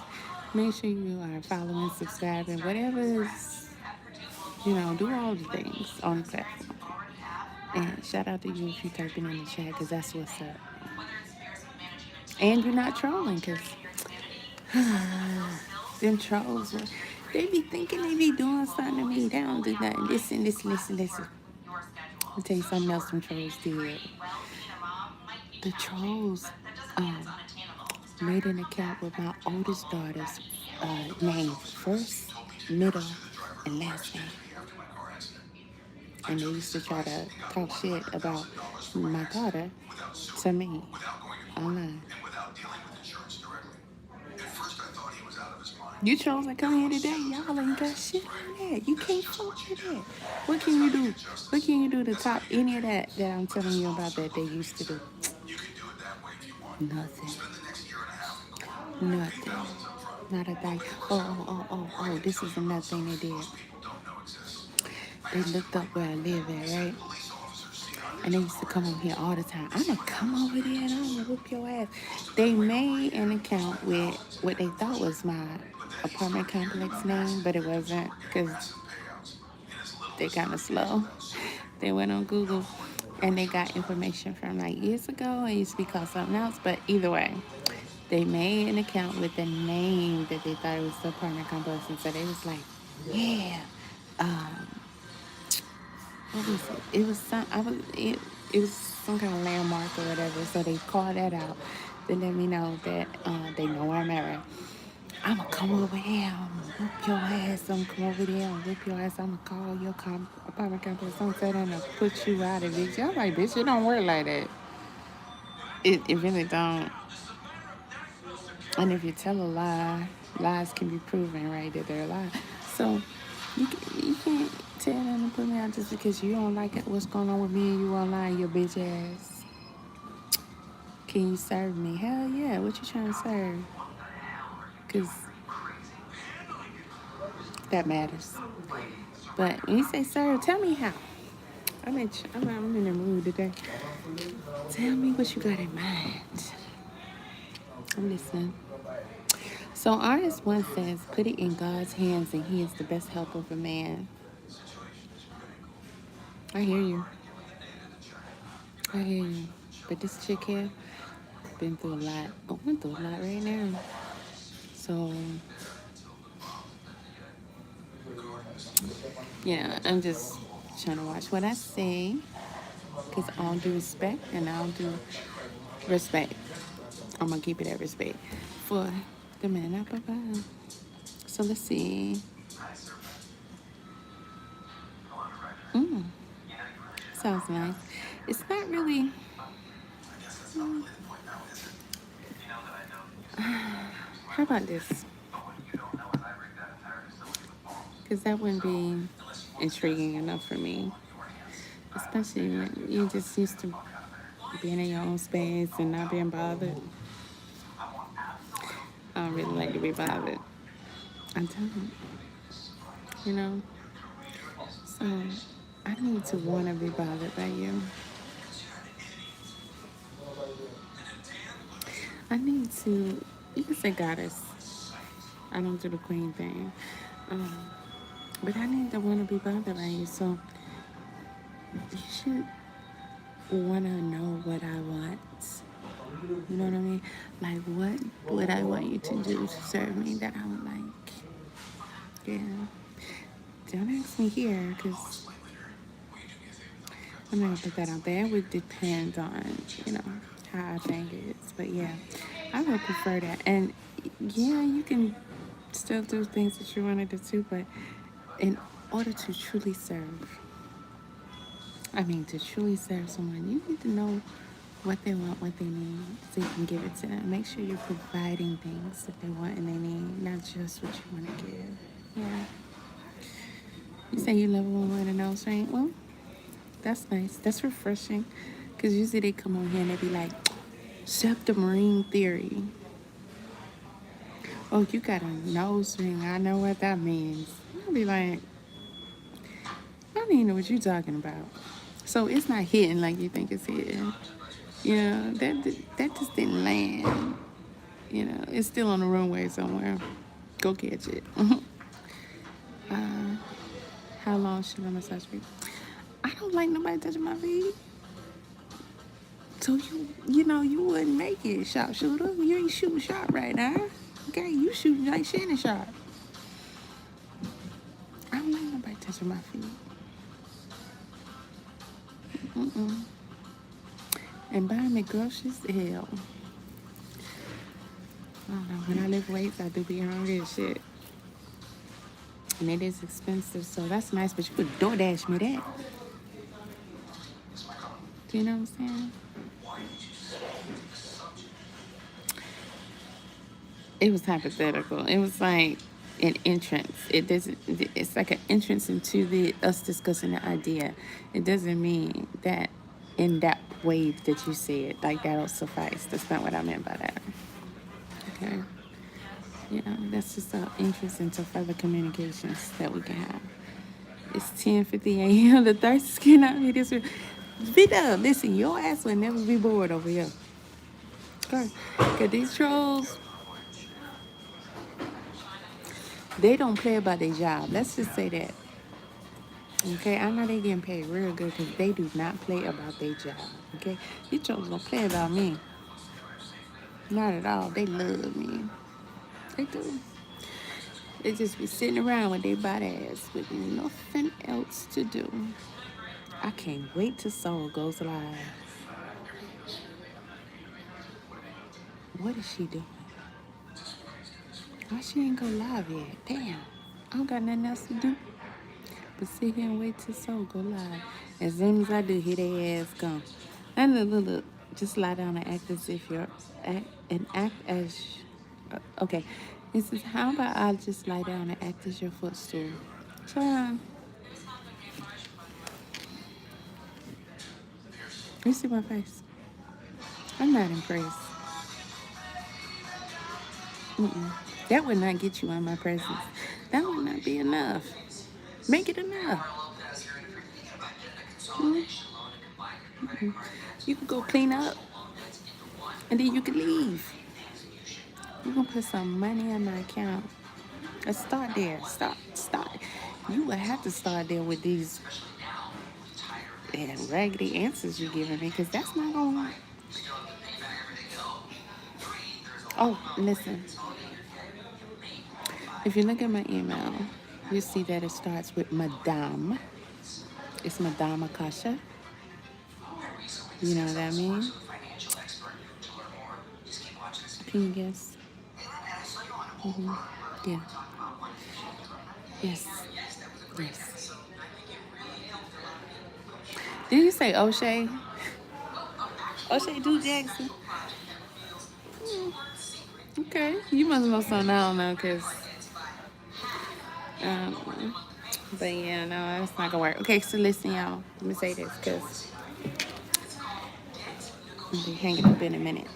Speaker 1: Make sure you are following, subscribing, whatever is, do all the things on the platform. And shout out to you if you're typing in the chat, because that's what's up. And you're not trolling, because them trolls, they be thinking they be doing something to me. They don't do nothing. Listen. I'll tell you something else them trolls did. The trolls made an account with my oldest daughter's name, first, middle, and last name. And they used to try to talk shit about my daughter to me online. You chose to come here today. Y'all ain't got shit on that. You can't fuck with that. What can you do? What can you do to top any of that I'm telling you about that they used to do? Nothing. Nothing. Not a thing. Oh. This is another thing they did. They looked up where I live at, right? And they used to come over here all the time. I'm gonna come over there and I'm gonna whoop your ass. They made an account with what they thought was my apartment complex name, but it wasn't, because they kind of slow. They went on Google and they got information from like years ago. It used to be called something else, but either way, they made an account with the name that they thought it was the apartment complex, and so they was like, yeah, what was it? It was some kind of landmark or whatever. So they called that out. They let me know that they know where I'm at. Right? I'm gonna come over here. I'm gonna whoop your ass. I'm gonna come over there and whoop your ass. I'm gonna call your apartment complex. I'm gonna put you out of it. I'm like, bitch, it don't work like that. It really don't. And if you tell a lie, lies can be proven, right, that they're a lie. So you can't tell them to put me out just because you don't like it, what's going on with me and you online, your bitch ass. Can you serve me? Hell yeah. What you trying to serve? Because that matters. But when you say serve, tell me how. I'm in the mood today. Tell me what you got in mind. I'm listening. So artist one says, put it in God's hands and he is the best help of a man. I hear you. But this chick here been through a lot. Going through a lot right now. So, yeah, I'm just trying to watch what I say. Because all due respect and all due respect. I'm going to keep it at respect for the man up above. So let's see. Sounds nice. It's not really. How about this? Because that wouldn't be intriguing enough for me. Especially when you're just used to being in your own space and not being bothered. I don't really like to be bothered. I don't. So I need to want to be bothered by you. I need to, you can say goddess. I don't do the queen thing. But I need to want to be bothered by you. So you should want to know what I want. You know what I mean? Like, what would I want you to do to serve me that I would like? Yeah. Don't ask me here, because I'm not going to put that out there. It would depend on, how I think it is. But yeah, I would prefer that. And yeah, you can still do things that you wanted to do, but in order to truly serve, to truly serve someone, you need to know what they want, what they need, so you can give it to them. Make sure you're providing things that they want and they need, not just what you want to give. Yeah. You say you love a woman with a nose ring? Well, that's nice. That's refreshing. Because usually they come on here and they be like, septum theory. Oh, you got a nose ring. I know what that means. I'll be like, I don't even know what you're talking about. So it's not hitting like you think it's hitting. That just didn't land. It's still on the runway somewhere. Go catch it. How long should I massage feet? I don't like nobody touching my feet. So you wouldn't make it, sharpshooter. You ain't shooting sharp right now. Okay, you shooting like Shannon sharp. I don't like nobody touching my feet. And buying me groceries, hell. I don't know. When I lift weights, I do be hungry and shit. And it is expensive, so that's nice. But you could DoorDash me that. Do you know what I'm saying? It was hypothetical. It was like an entrance. It's like an entrance into us discussing the idea. It doesn't mean that in that way that you said, like that'll suffice. That's not what I meant by that. Okay. That's just an entrance into further communications that we can have. It's 10:50 a.m. The thirst cannot be this. Vida, listen, your ass will never be bored over here. Okay. Cause these trolls, they don't play about their job. Let's just say that. Okay, I know they getting paid real good because they do not play about their job. Okay, these trolls don't play about me. Not at all. They love me. They do. They just be sitting around with their body ass with nothing else to do. I can't wait till Soul goes live. What is she doing? Why she ain't go live yet? Damn. I don't got nothing else to do but sit here and wait till Soul go live. As soon as I do, hear their ass come. And look. Just lie down and act as if you're act as. Okay. This is how about I just lie down and act as your footstool. Try on. You see my face? I'm not impressed. That would not get you in my presence. That would not be enough. Make it enough. You could go clean up, and then you could leave. You can put some money in my account. Let's start there. Start. You would have to start there with these raggedy answers you're giving me, because that's not going to work. Oh, listen. If you look at my email, you see that it starts with Madame. It's Madame Aakasha. You know what I mean? Can you guess? Yeah. Yes. Did you say O'Shea? O'Shea Du Jackson? Okay. You must know something I don't know, because... but yeah, no, it's not going to work. Okay, so listen, y'all. Let me say this, because I'll be hanging up in a minute.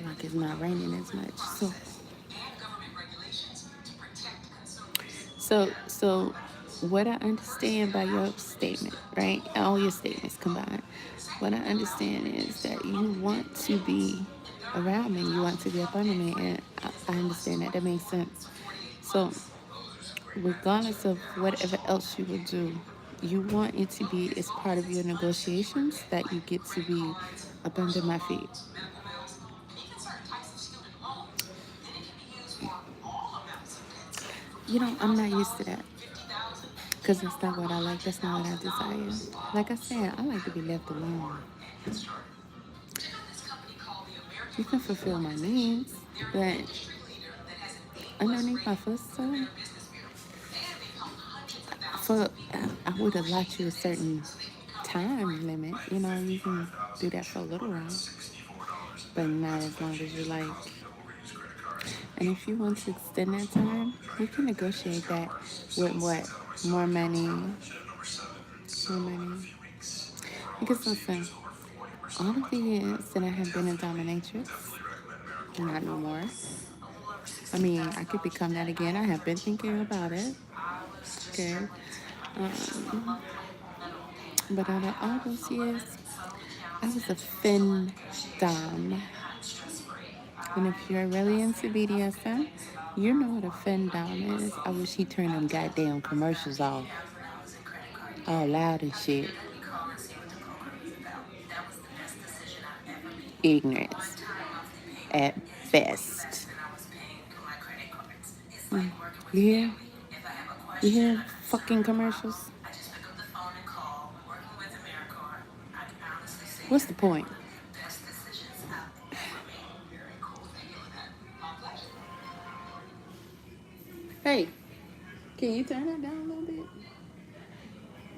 Speaker 1: Like it's not raining as much. So what I understand by your statement, right? All your statements combined. What I understand is that you want to be around me, you want to be up under me, and I understand that. That makes sense. So regardless of whatever else you would do, you want it to be as part of your negotiations that you get to be up under my feet. I'm not used to that. Because that's not what I like. That's not what I desire. Like I said, I like to be left alone. You can fulfill my needs, but underneath my footstool, for I would allot you a certain time limit. You know, you can do that for a little while, but not as long as you like. And if you want to extend that time, we can negotiate that with what? More money. More money. Because listen, all of the years that I have been a dominatrix, not no more. I mean, I could become that again. I have been thinking about it. Okay. Um, but out of all those years, I was a fin dom. And if you're really into BDSM, you know what a fin dom is. I wish he turned them goddamn commercials off. All loud and shit. Ignorance at best. Mm. You hear? You hear fucking commercials? What's the point? Hey, can you turn that down a little bit?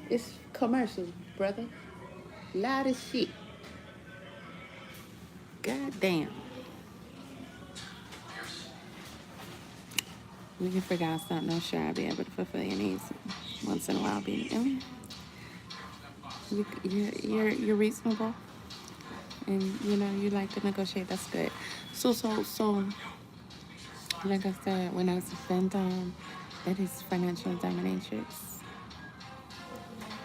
Speaker 1: It's commercials, brother. Loud as shit. God damn. We can figure out something. I'm sure I'll be able to fulfill your needs once in a while. You're reasonable, and you know you like to negotiate. That's good. So, like I said, when I was a phantom, that is financial dominatrix.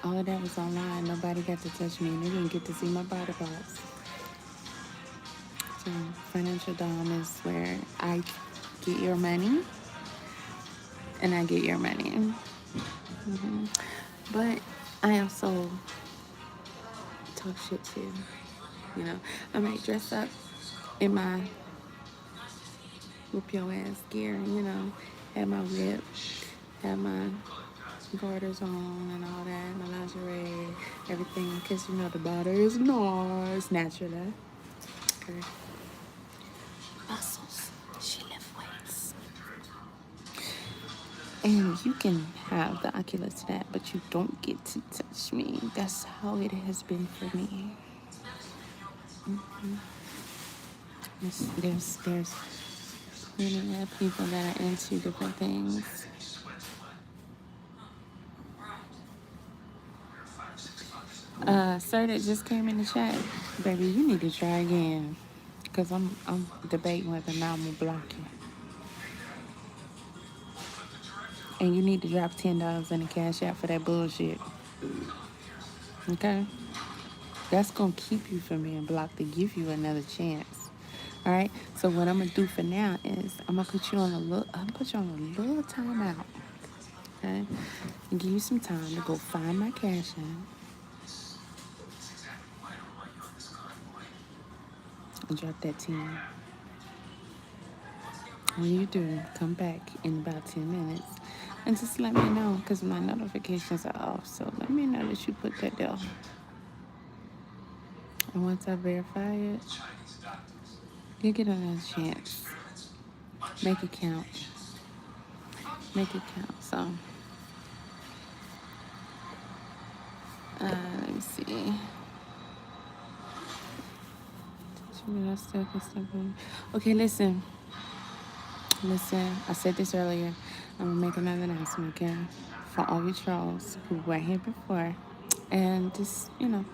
Speaker 1: All of that was online. Nobody got to touch me, and they didn't get to see my body parts. So, financial dom is where I get your money, and I get your money. Mm-hmm. But I also talk shit too. You know, I might dress up in my whoop your ass gear, you know, have my whip, have my garters on and all that, my lingerie, everything, because you know the body is nice, naturally. Okay. Muscles, she lift weights. And you can have the oculus to that, but you don't get to touch me. That's how it has been for me. Mm-hmm. There's plenty of people that are into different things. Sir that just came in the chat, baby, you need to try again. Cause I'm debating whether or not I'm gonna block you. And you need to drop $10 in the Cash App for that bullshit. Okay? That's gonna keep you from being blocked to give you another chance. Alright? So what I'm gonna do for now is I'm gonna put you on a little timeout. Okay? And give you some time to go find my Cash App. And drop that 10. When you do, come back in about 10 minutes and just let me know because my notifications are off. So let me know that you put that there. And once I verify it, you get another chance. Make it count. Make it count. So, let me see. Okay, listen. I said this earlier. I'm going to make another announcement, okay? For all you trolls who were here before. And just, you know,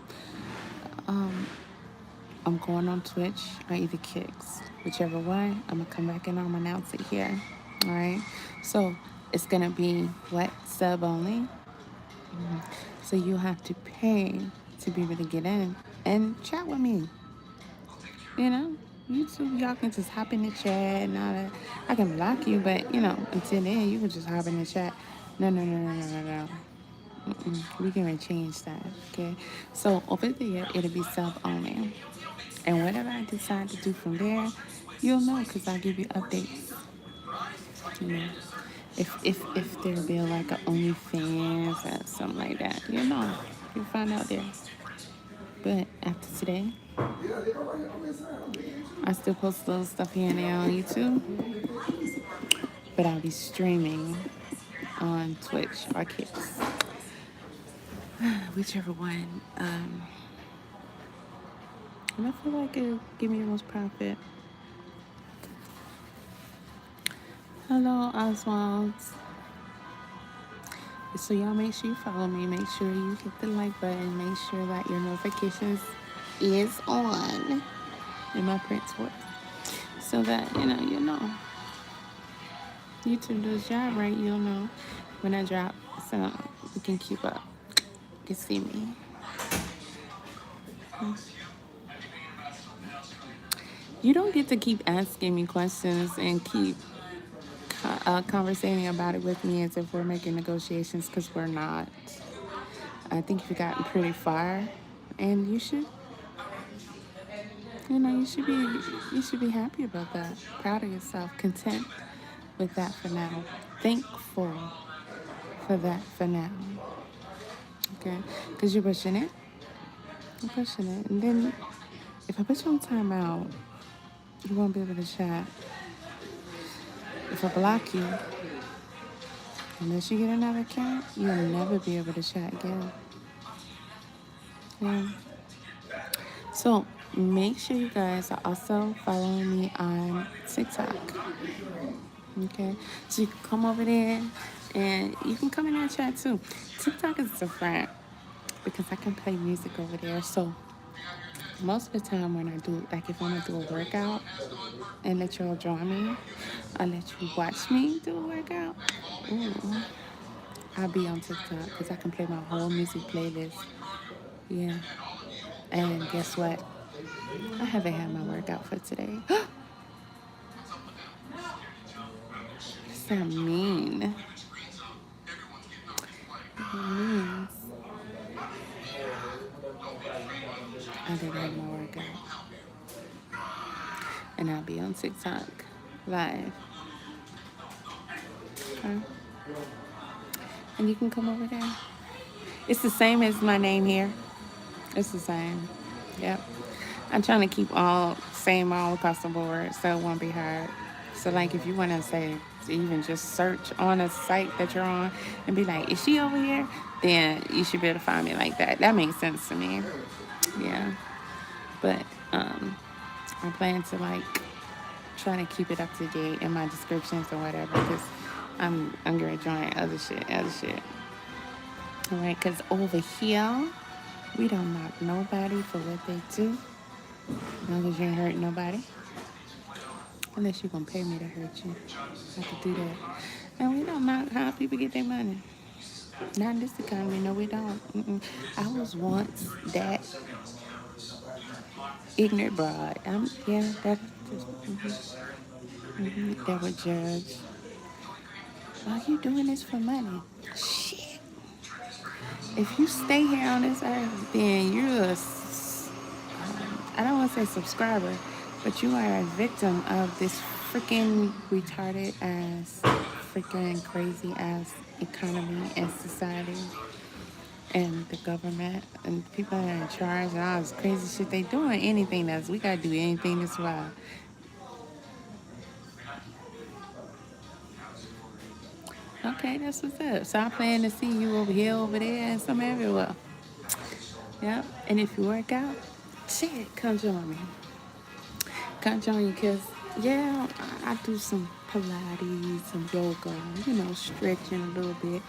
Speaker 1: I'm going on Twitch or either Kicks. Whichever one, I'm going to come back and I'm going to announce it here. All right? So, it's going to be, what? Sub only? Mm-hmm. So, you have to pay to be able to get in and chat with me. You know? You two, y'all can just hop in the chat and all that. I can block you, but, you know, until then, you can just hop in the chat. No. We can change that, okay? So, over there, it'll be sub only. And whatever I decide to do from there, you'll know because I'll give you updates. You know, If there be like a OnlyFans or something like that, you'll find out there. But after today, I still post little stuff here and there on YouTube, but I'll be streaming on Twitch or Kips, whichever one. And I feel like it'll give me the most profit. Hello, Oswald. So y'all make sure you follow me. Make sure you hit the like button. Make sure that your notifications is on in my print work, so that you know YouTube does job right. You'll know when I drop, so you can keep up. You can see me. You don't get to keep asking me questions and keep conversating about it with me as if we're making negotiations, because we're not. I think you've gotten pretty far, and you should be happy about that. Proud of yourself, content with that for now. Thankful for that for now. Okay? Because you're pushing it. You're pushing it. And then if I put you on timeout, you won't be able to chat. If I block you, unless you get another account, you'll never be able to chat again. Yeah. So make sure you guys are also following me on TikTok. Okay? So you can come over there and you can come in and chat too. TikTok is different because I can play music over there. So most of the time when I do, like if I'm gonna do a workout and let y'all join me, I'll let you watch me do a workout. Ooh, I'll be on TikTok because I can play my whole music playlist. Yeah. And guess what? I haven't had my workout for today. What's that mean? It means I didn't have my workout. And I'll be on TikTok live. Okay? And you can come over there. It's the same as my name here. It's the same. Yep. I'm trying to keep all across the board so it won't be hard. So like if you want to say, to even just search on a site that you're on and be like, is she over here? Then you should be able to find me like that. That makes sense to me. Yeah. But I plan to like try to keep it up to date in my descriptions or whatever, because I'm going to join other shit. All right, because over here, we don't knock nobody for what they do. As long as you ain't hurt nobody. Unless you're going to pay me to hurt you. I could do that. And we don't knock how people get their money. Not in this economy. No, we don't. I was once that ignorant broad. That would judge. Are you doing this for money? Shit. If you stay here on this earth, then you're I don't want to say subscriber, but you are a victim of this freaking retarded ass, freaking crazy ass economy and society and the government and the people that are in charge and all this crazy shit. They doing anything we gotta do anything to survive. Okay, that's what's up. So I plan to see you over here, over there, and some everywhere. Yep. And if you work out, shit, come join me. Come join you, because, yeah, I do some Pilates, some yoga, stretching a little bit.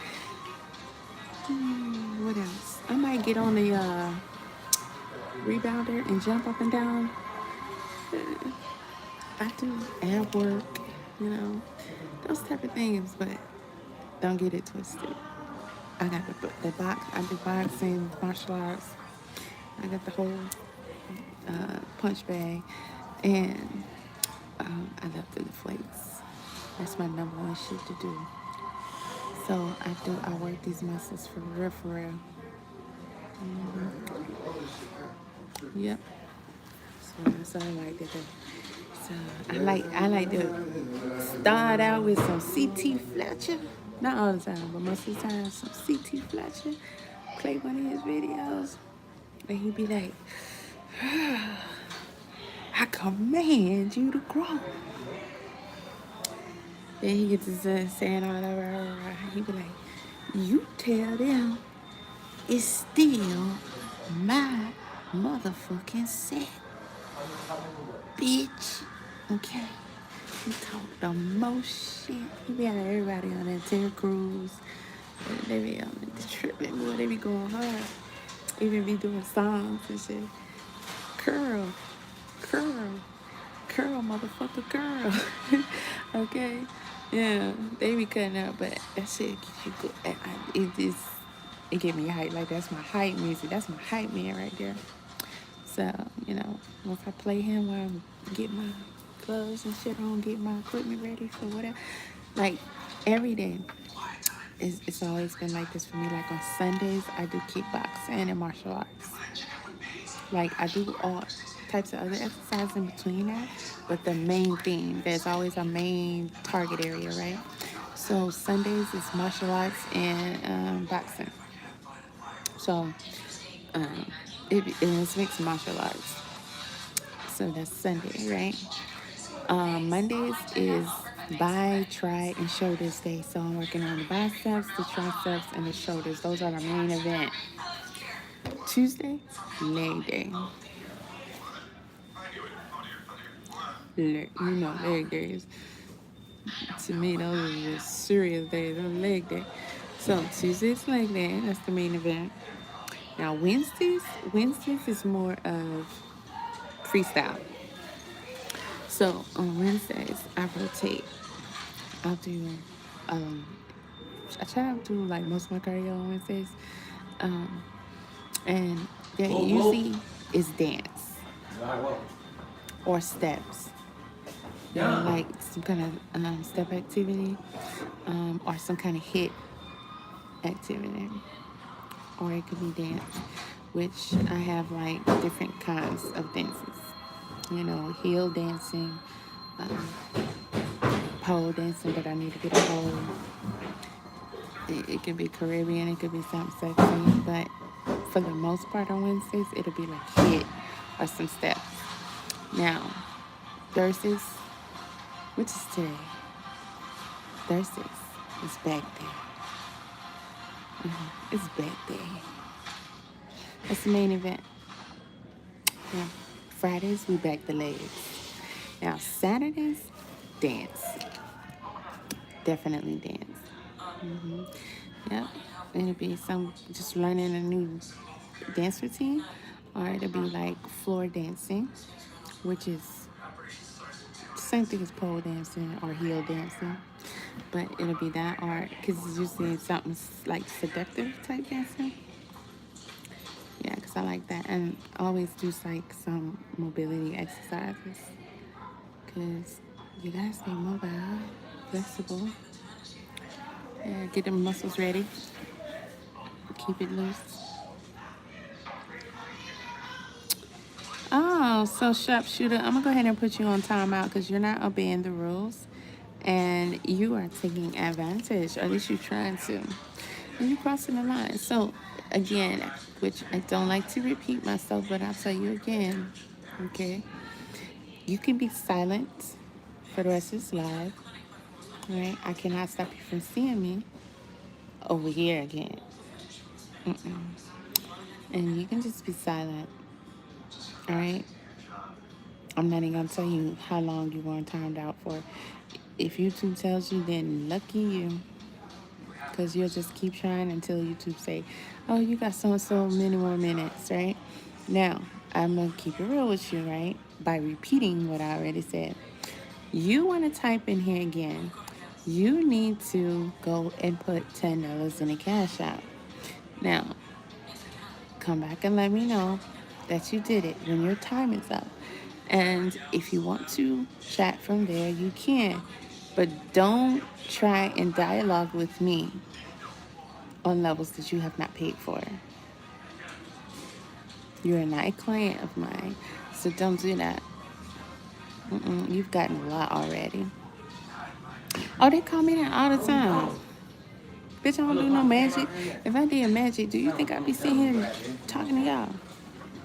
Speaker 1: What else? I might get on the rebounder and jump up and down. I do ab work, those type of things, but don't get it twisted. I got the box. I do boxing, martial arts. I got the whole punch bag, and I love the weights. That's my number one shit to do. So I work these muscles for real, for real. Yep. So that's all I like to do. So I like to start out with some CT Fletcher. Not all the time, but most of the time, some CT Fletcher. Play one of his videos, and he'd be like, I command you to grow. Then he gets to saying all that. He be like, you tell them it's still my motherfucking set, bitch. Okay. He talk the most shit. He be having everybody on that Terry Crews. They be on the tripping, boy. They be going hard. Even be doing songs and shit. Curl, curl, curl, motherfucker, curl. Okay, yeah, they be cutting up, but that shit, it get me hype. Like that's my hype music. That's my hype man right there. So once I play him, while I get my gloves and shit on, get my equipment ready for whatever. Like every day, it's always been like this for me. Like on Sundays, I do kickboxing and martial arts. Like I do all types of other exercises in between that, but the main thing, there's always a main target area, right? So Sundays is martial arts and boxing. So it's mixed martial arts. So that's Sunday, right? Mondays is bi, tri, and shoulders day. So I'm working on the biceps, the triceps, and the shoulders. Those are the main event. Tuesday, leg day. Leg days. To me, those are just serious days. Those leg day. So Tuesday's leg day. That's the main event. Now Wednesdays is more of freestyle. So on Wednesdays, I rotate. I'll do, I try to do like most of my cardio on Wednesdays. And that usually is dance or steps. Like some kind of step activity, or some kind of hit activity, or it could be dance, which I have like different kinds of dances. Heel dancing, pole dancing, but I need to get a pole. It could be Caribbean, it could be something sexy, but for the most part on Wednesdays, it'll be like hit or some steps. Now, Thursdays, which is today? Thursdays is back day. It's back day. That's the main event. Yeah. Fridays, we back the legs. Now, Saturdays, dance. Definitely dance. Yep. It'll be just learning a new dance routine, or it'll be like floor dancing, which is the same thing as pole dancing or heel dancing, but it'll be that, or because it's usually something like seductive type dancing. Yeah, because I like that, and I always do like some mobility exercises, because you gotta stay mobile, flexible. Yeah, get them muscles ready. Keep it loose. Oh, so sharpshooter, I'm gonna go ahead and put you on timeout because you're not obeying the rules, and you are taking advantage, or at least you're trying to, and you're crossing the line. So again, which I don't like to repeat myself, but I'll tell you again, okay? You can be silent for the rest of this live, right? I cannot stop you from seeing me over here again. And you can just be silent, all right? I'm not even gonna tell you how long you want timed out for. If YouTube tells you, then lucky you, because you'll just keep trying until YouTube say, oh, you got so many more minutes, right? Now, I'm gonna keep it real with you, right? By repeating what I already said. You want to type in here again. You need to go and put $10 in a Cash App. Now, come back and let me know that you did it when your time is up. And if you want to chat from there, you can. But don't try and dialogue with me on levels that you have not paid for. You are not a client of mine, so don't do that. You've gotten a lot already. Oh, they call me that all the time. Bitch, I don't do no magic. If I did magic, do you think I'd be sitting here talking to y'all?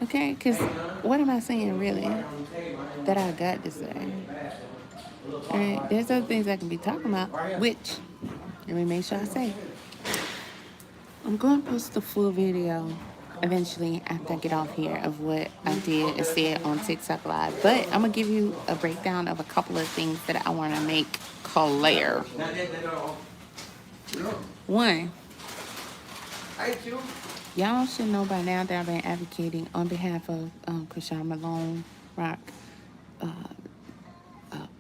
Speaker 1: Okay? Because what am I saying, really, that I got to say? All right? There's other things I can be talking about, which, let me make sure I say. I'm going to post the full video eventually after I get off here of what I did and said on TikTok Live. But I'm going to give you a breakdown of a couple of things that I want to make clear. One, y'all should know by now that I've been advocating on behalf of Krishan Malone, Rock,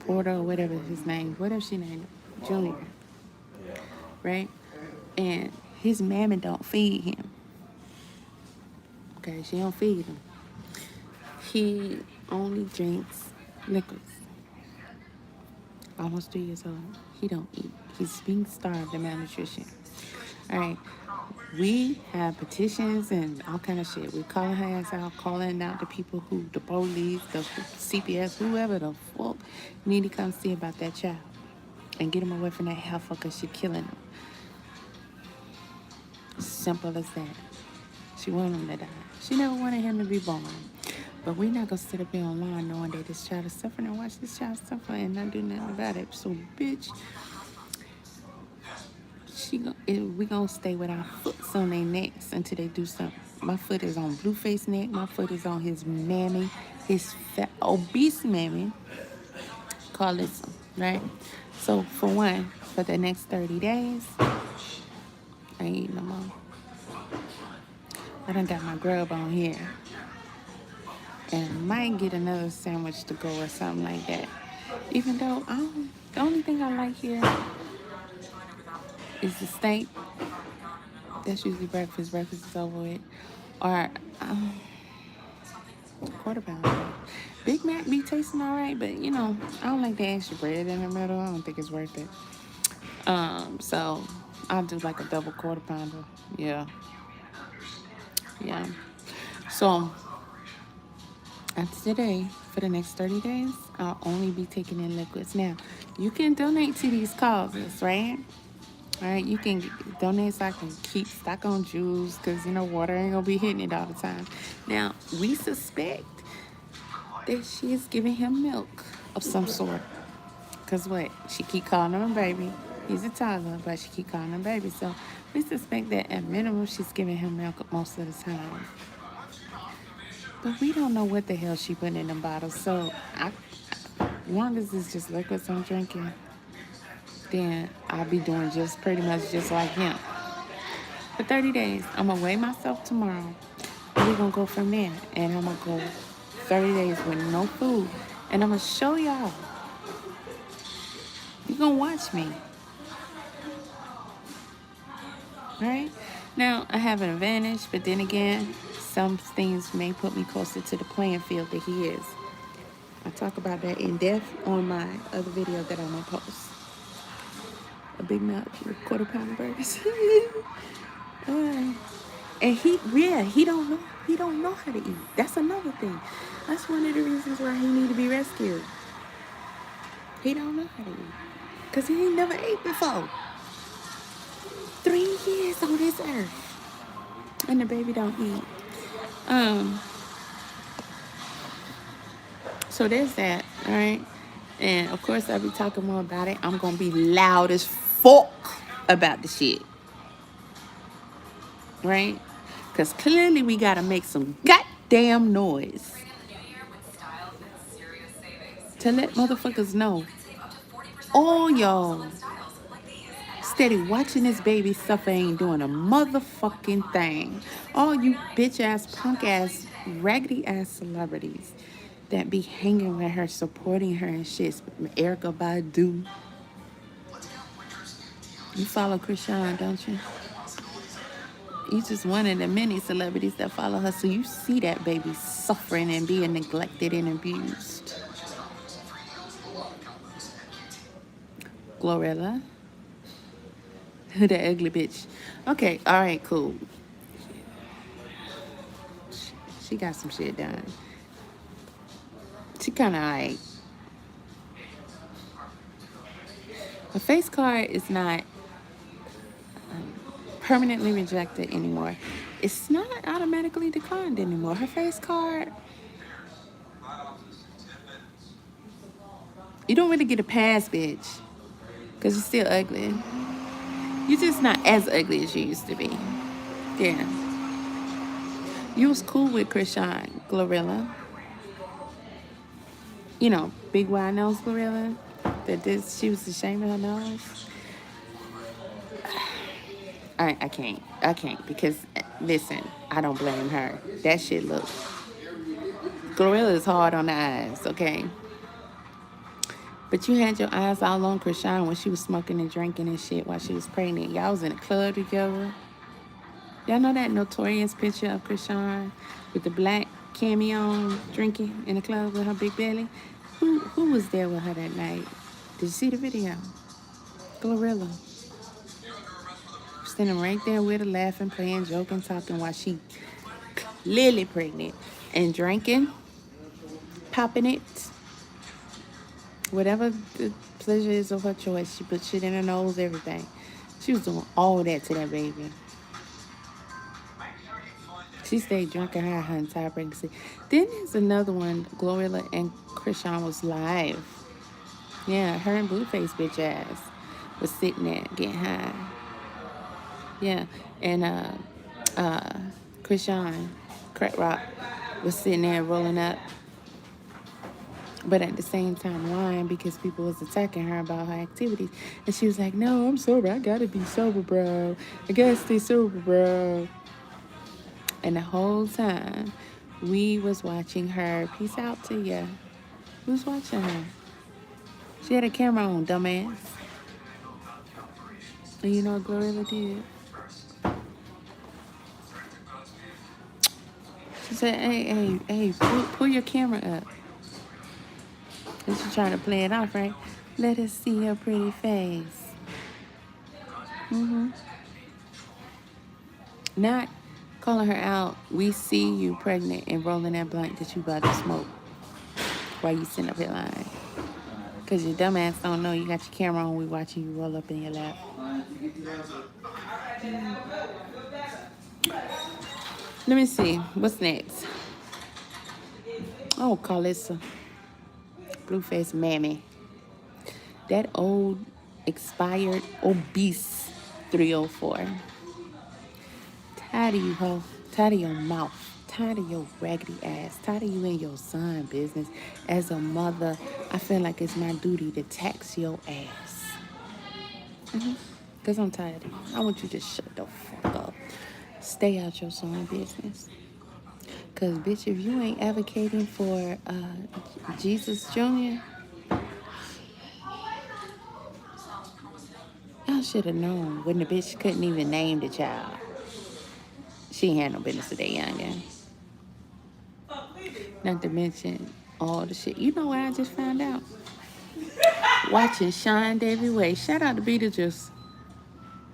Speaker 1: Porter, or whatever his name, whatever she named, Junior, right? And his mammy don't feed him. Okay, she don't feed him. He only drinks liquids. Almost 3 years old. He don't eat. He's being starved of malnutrition. All right. We have petitions and all kind of shit. We calling her ass out, calling out the people who, the police, the CPS, whoever the fuck need to come see about that child and get him away from that heifer because she killing him. Simple as that. She wanted him to die. She never wanted him to be born. But we're not going to sit up here online knowing that this child is suffering and watch this child suffer and not do nothing about it. So, bitch, we going to stay with our foots on their necks until they do something. My foot is on Blueface neck. My foot is on his mammy, his fat, obese mammy. Call this, right? So, for one, for the next 30 days, I ain't eating no more. I done got my grub on here. And I might get another sandwich to go or something like that. Even though the only thing I like here is the steak. That's usually breakfast. Breakfast is over with. Or quarter pounder. Big Mac be tasting all right, but you know, I don't like the extra bread in the middle. I don't think it's worth it. So I'll do like a double quarter pounder. Yeah. So after today, for the next 30 days, I'll only be taking in liquids. Now, you can donate to these causes, right? All right, you can donate so I can keep stock on juice because, you know, water ain't going to be hitting it all the time. Now, we suspect that she is giving him milk of some sort. Because what? She keep calling him a baby. He's a toddler, but she keep calling him baby. So we suspect that at minimum, she's giving him milk most of the time. But we don't know what the hell she put in them bottles. So as long as it's just liquids I'm drinking, then I'll be doing just pretty much just like him. For 30 days, I'm going to weigh myself tomorrow. And we're going to go from there. And I'm going to go 30 days with no food. And I'm going to show y'all. You're going to watch me. All right? Now, I have an advantage, but then again, some things may put me closer to the playing field that he is. I talk about that in depth on my other video that I'm going to post. A Big Mac with quarter pounder burgers. And he don't know how to eat. That's another thing. That's one of the reasons why he need to be rescued. He don't know how to eat. Because he ain't never ate before. 3 years on this earth. And the baby don't eat. So there's that, all right? And, of course, I'll be talking more about it. I'm going to be loud as fuck about the shit. Right? Because clearly we got to make some goddamn noise to let motherfuckers know. All y'all steady watching this baby suffer ain't doing a motherfucking thing. All you bitch-ass, punk-ass, raggedy-ass celebrities that be hanging with her, supporting her and shit. Erykah Badu. You follow Krishan, don't you? You just one of the many celebrities that follow her, so you see that baby suffering and being neglected and abused. Glorilla. The ugly bitch. Okay, all right, cool. She got some shit done. She kind of alright. Her face card is not permanently rejected anymore. It's not automatically declined anymore. Her face card, you don't really get a pass, bitch, because you're still ugly. You're just not as ugly as you used to be. Yeah. You was cool with Krishan Glorilla. You know, big wide nose Glorilla. She was ashamed of her nose. I can't because listen, I don't blame her. That shit look. Glorilla is hard on the eyes, okay? But you had your eyes all on Krishan when she was smoking and drinking and shit while she was pregnant. Y'all was in a club together. Y'all know that notorious picture of Krishan with the black cami on drinking in the club with her big belly? Who was there with her that night? Did you see the video? Glorilla. Standing right there with her, laughing, playing, joking, talking while she clearly pregnant and drinking, popping it. Whatever the pleasure is of her choice, she put shit in her nose, everything. She was doing all that to that baby. She stayed drunk her entire pregnancy. Then there's another one, Glorilla and Krishan was live. Yeah, her and Blueface bitch ass was sitting there getting high. Yeah, and Krishan, Crack Rock, was sitting there rolling up. But at the same time lying because people was attacking her about her activities. And she was like, no, I'm sober. I gotta be sober, bro. I gotta stay sober, bro. And the whole time, we was watching her. Peace out to ya. We was watching her. She had a camera on, dumbass. And you know what Glorilla did? She said, hey, pull your camera up. And she trying to play it off, right? Let us see your pretty face. Not calling her out. We see you pregnant and rolling that blunt that you about to smoke while you sitting up here lying. Because your dumb ass don't know you got your camera on. We watching you roll up in your lap. Let me see. What's next? Oh, Carlissa. Blueface Mammy. That old, expired, obese 304. Tired of you, ho. Tired of your mouth. Tired of your raggedy ass. Tired of you and your son business. As a mother, I feel like it's my duty to tax your ass. Because I'm tired of you. I want you to shut the fuck up. Stay out your son business. Because, bitch, if you ain't advocating for Jesus Jr., y'all should have known when the bitch couldn't even name the child. She ain't had no business with that youngin'. Not to mention all the shit. You know what I just found out? Watching Sean Davy Way. Shout out to Beetlejuice,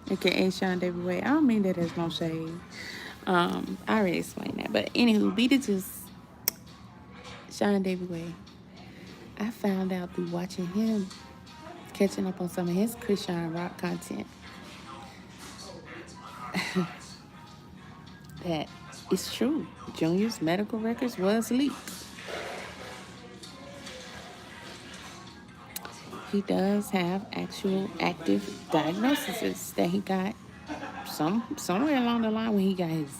Speaker 1: a.k.a. Sean Davy Way. I don't mean that as no shade. I already explained that. But anywho, Beetlejuice, Sean Davy Way. I found out through watching him, catching up on some of his Krishan Rock content, that it's true. Junior's medical records was leaked. He does have actual active diagnoses that he got somewhere along the line when he got his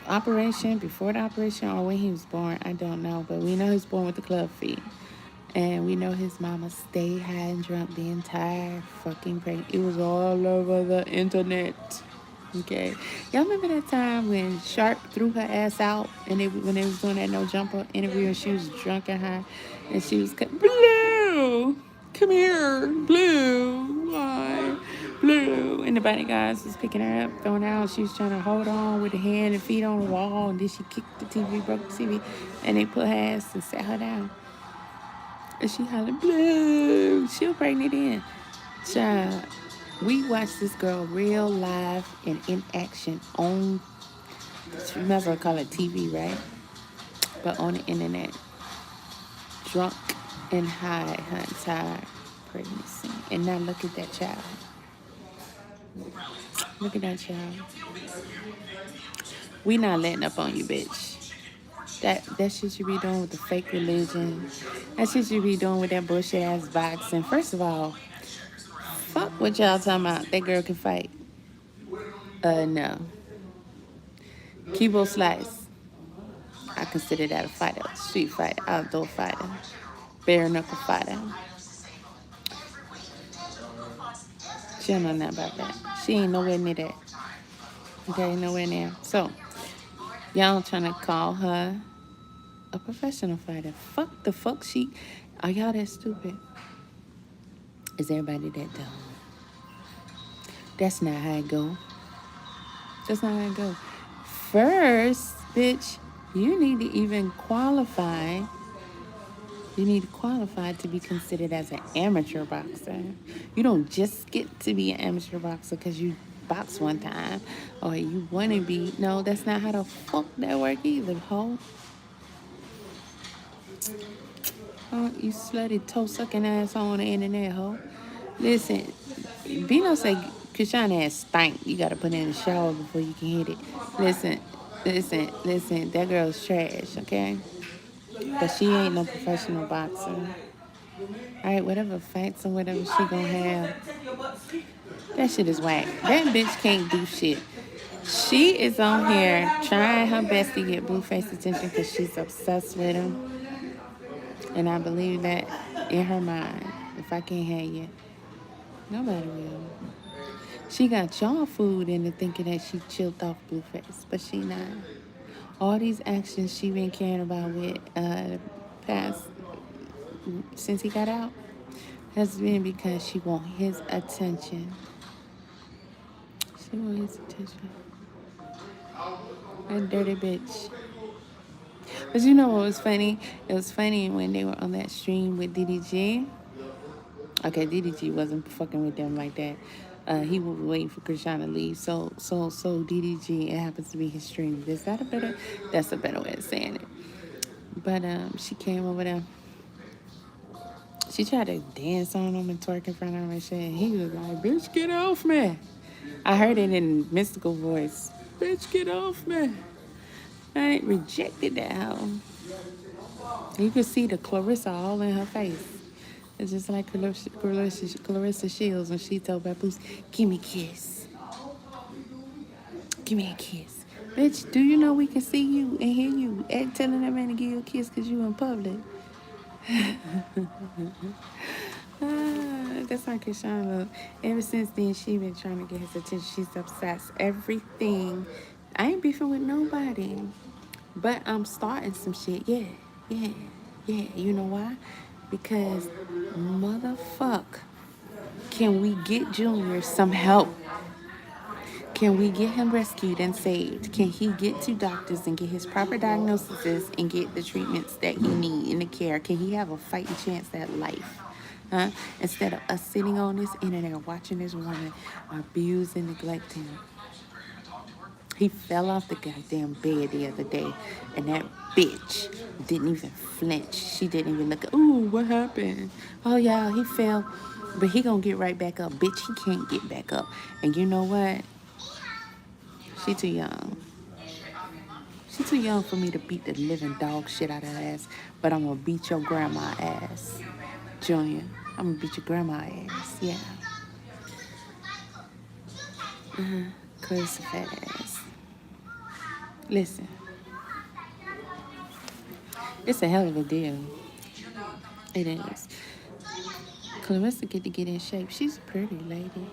Speaker 1: operation, before the operation, or when he was born. I don't know, but we know he was born with the club feet. And we know his mama stayed high and drunk the entire fucking pregnant. It was all over the internet. Okay. Y'all remember that time when Shark threw her ass out and when they was doing that No Jumper interview and she was drunk and high and she was Blue, come here, Blue, why, Blue, and the bodyguards was picking her up, throwing her out. She was trying to hold on with her hand and feet on the wall, and then she kicked the TV, broke the TV, and they put her ass and sat her down. And she hollered, Blue. She was pregnant then. Child, we watched this girl real live and in action on, you might as well call it TV, right? But on the internet. Drunk and high her entire pregnancy. And now look at that child. Look at that child. We not letting up on you, bitch. That shit you be doing with the fake religion. That shit you be doing with that bullshit ass boxing. First of all, fuck what y'all talking about. That girl can fight. No. Kibo Slice. I consider that a fighter. Street fighter. Outdoor fighter. Bare knuckle fighter. She don't know nothing about that. She ain't nowhere near that. Okay, nowhere near. So, y'all trying to call her a professional fighter. Fuck the fuck she. Are y'all that stupid? Is everybody that dumb? That's not how it go. That's not how it go. First, bitch, you need to even qualify. You need to qualify to be considered as an amateur boxer. You don't just get to be an amateur boxer because you box one time or you want to be. No, that's not how the fuck that work either, ho. Oh, you slutty toe-sucking ass on the internet, ho. Listen, Bino say Krishan ass stank. You got to put it in the shower before you can hit it. Listen. That girl's trash, okay? But she ain't no professional boxer. All right, whatever fights or whatever she gonna have, that shit is whack. That bitch can't do shit. She is on here trying her best to get Blueface attention because she's obsessed with him. And I believe that in her mind. If I can't have you, nobody will. She got y'all food into thinking that she chilled off Blueface, but she not. All these actions she been caring about with past since he got out has been because she want his attention. She want his attention. That dirty bitch. But you know what was funny? It was funny when they were on that stream with DDG. Okay, DDG wasn't fucking with them like that. He was waiting for Krishan to leave. So DDG, it happens to be his stream. Is that a better? That's a better way of saying it. But she came over there. She tried to dance on him and twerk in front of him and shit. And he was like, "Bitch, get off me." I heard it in mystical voice. "Bitch, get off me." I rejected that hoe. You could see the Clarissa all in her face. It's just like Clarissa Shields when she told Papoose, "Give me a kiss. Give me a kiss." Bitch, do you know we can see you and hear you telling that man to give you a kiss because you in public? That's how Krishan look. Ever since then, she been trying to get his attention. She's obsessed. Everything. I ain't beefing with nobody. But I'm starting some shit. Yeah. You know why? Because motherfuck, can we get Junior some help? Can we get him rescued and saved? Can he get to doctors and get his proper diagnoses and get the treatments that he need in the care? Can he have a fighting chance at life? Huh? Instead of us sitting on this internet watching this woman abuse and neglect him. He fell off the goddamn bed the other day, and that bitch didn't even flinch. She didn't even look. Ooh, what happened? Oh, yeah, he fell, but he gonna get right back up. Bitch, he can't get back up. And you know what? She too young. She too young for me to beat the living dog shit out of her ass, but I'm gonna beat your grandma ass, Junior. I'm gonna beat your grandma ass, yeah. Cause fat ass. Listen, it's a hell of a deal. It is. Clarissa get to get in shape. She's a pretty lady.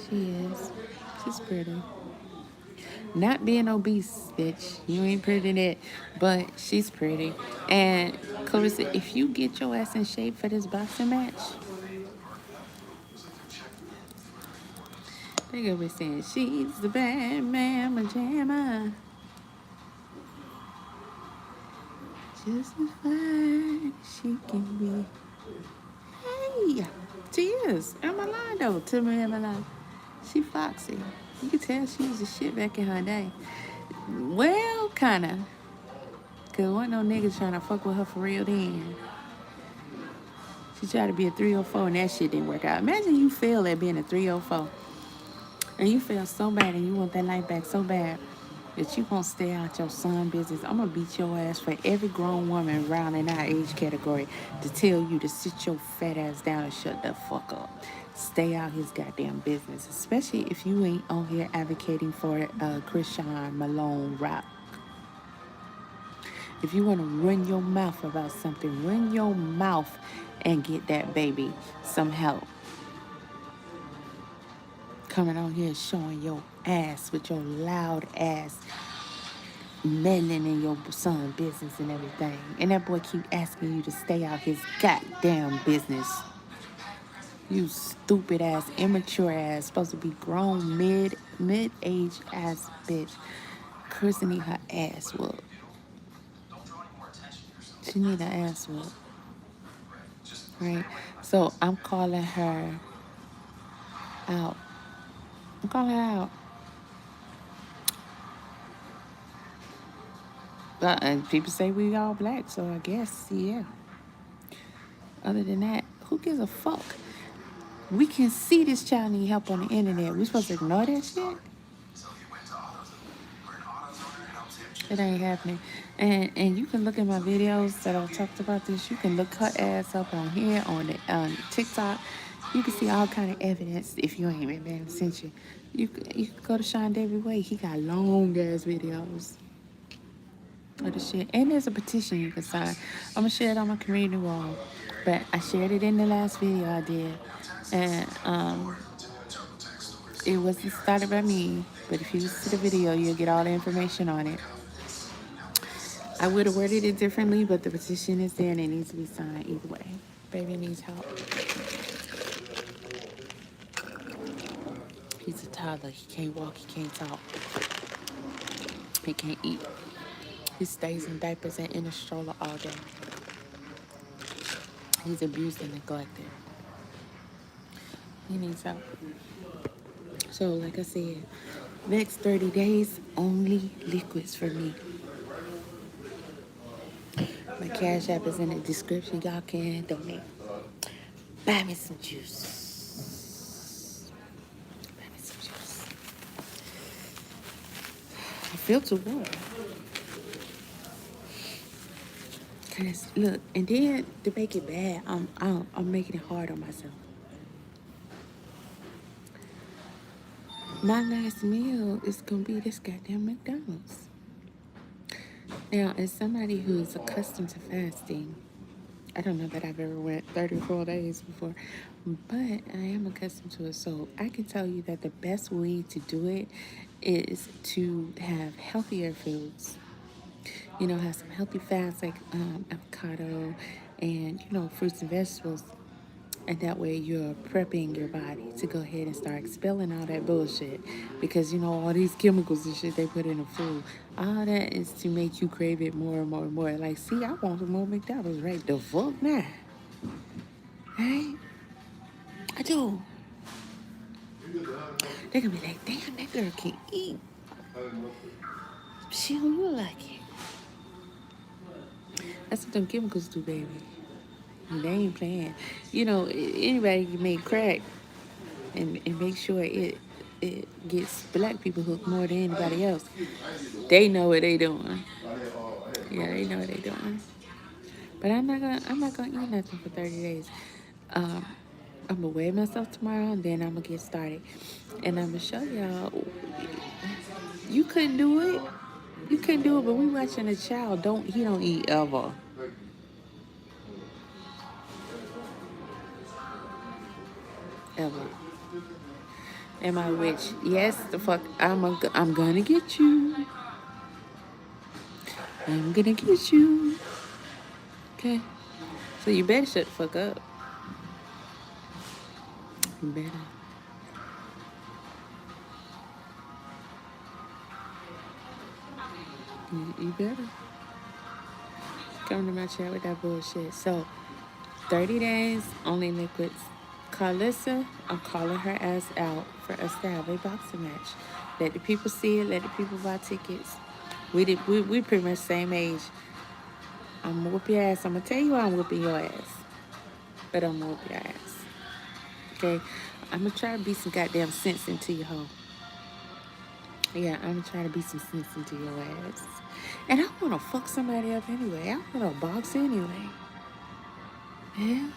Speaker 1: She is. She's pretty. Not being obese, bitch. You ain't pretty that, but she's pretty. And Clarissa, if you get your ass in shape for this boxing match, they gonna be saying she's the bad mama jamma. Just as fine as she can be. Hey, she is. Am I lying though? Tell me, am I lying? She foxy. You can tell she was the shit back in her day. Well, kinda. Cause wasn't no niggas trying to fuck with her for real then. She tried to be a 304 and that shit didn't work out. Imagine you fail at being a 304 and you fail so bad and you want that life back so bad that you won't stay out your son business. I'm gonna beat your ass for every grown woman around in our age category to tell you to sit your fat ass down and shut the fuck up. Stay out his goddamn business, especially if you ain't on here advocating for Christian Malone rock. If you want to run your mouth about something, run your mouth and get that baby some help. Coming on here showing your ass with your loud ass, meddling in your son's business and everything. And that boy keep asking you to stay out his goddamn business. You stupid ass, immature ass, supposed to be grown, mid-age ass bitch. Kristen need her ass whooped. She need her ass whooped. Right? So I'm calling her out. I'm calling her out. And people say we all black, so I guess, yeah. Other than that, who gives a fuck? We can see this child need help on the internet. We supposed to ignore that shit? It ain't happening. And you can look at my videos that I talked about this. You can look her ass up on here, on TikTok. You can see all kind of evidence if you ain't been paying attention. You can go to Sean David Way. He got long ass videos of the shit. And there's a petition you can sign. I'm gonna share it on my community wall. But I shared it in the last video I did. And it wasn't started by me. But if you listen to the video, you'll get all the information on it. I would have worded it differently, but the petition is there and it needs to be signed either way. Baby needs help. He's a toddler. He can't walk. He can't talk. He can't eat. He stays in diapers and in a stroller all day. He's abused and neglected. He needs help. So, like I said, next 30 days, only liquids for me. My Cash App is in the description. Y'all can donate. Buy me some juice. Buy me some juice. Filtered water. Cause look, and then to make it bad, I'm making it hard on myself. My last meal is gonna be this goddamn McDonald's. Now, as somebody who's accustomed to fasting, I don't know that I've ever went 34 days before, but I am accustomed to it. So I can tell you that the best way to do it is to have healthier foods. You know, have some healthy fats like avocado and, you know, fruits and vegetables. And that way you're prepping your body to go ahead and start expelling all that bullshit. Because, you know, all these chemicals and shit they put in the food, all that is to make you crave it more and more and more. Like, see, I want some more McDonald's, right? The fuck now? Right? I do. They're going to be like, damn, that girl can eat. She don't look like it. That's what them chemicals do, baby. They ain't playing. You know, anybody can make crack and make sure it gets black people hooked more than anybody else. They know what they doing. Yeah, they know what they doing. But I'm not gonna eat nothing for 30 days. I'm gonna weigh myself tomorrow and then I'm gonna get started. And I'm gonna show y'all. You couldn't do it. You couldn't do it, but we watching a child. He don't eat ever. Ever. Am I rich? Yes, the fuck. I'm gonna get you. I'm gonna get you. Okay. So you better shut the fuck up. You better. You better. Come to my chat with that bullshit. So, 30 days, only liquids. Carlissa, I'm calling her ass out for us to have a boxing match. Let the people see it. Let the people buy tickets. We pretty much same age. I'm gonna whoop your ass. I'm gonna tell you I'm whooping your ass. but I'm gonna whoop your ass. Okay? I'm gonna try to be some goddamn sense into your hoe. Yeah, I'm gonna try to be some sense into your ass. And I wanna fuck somebody up anyway. I wanna box anyway. Yeah?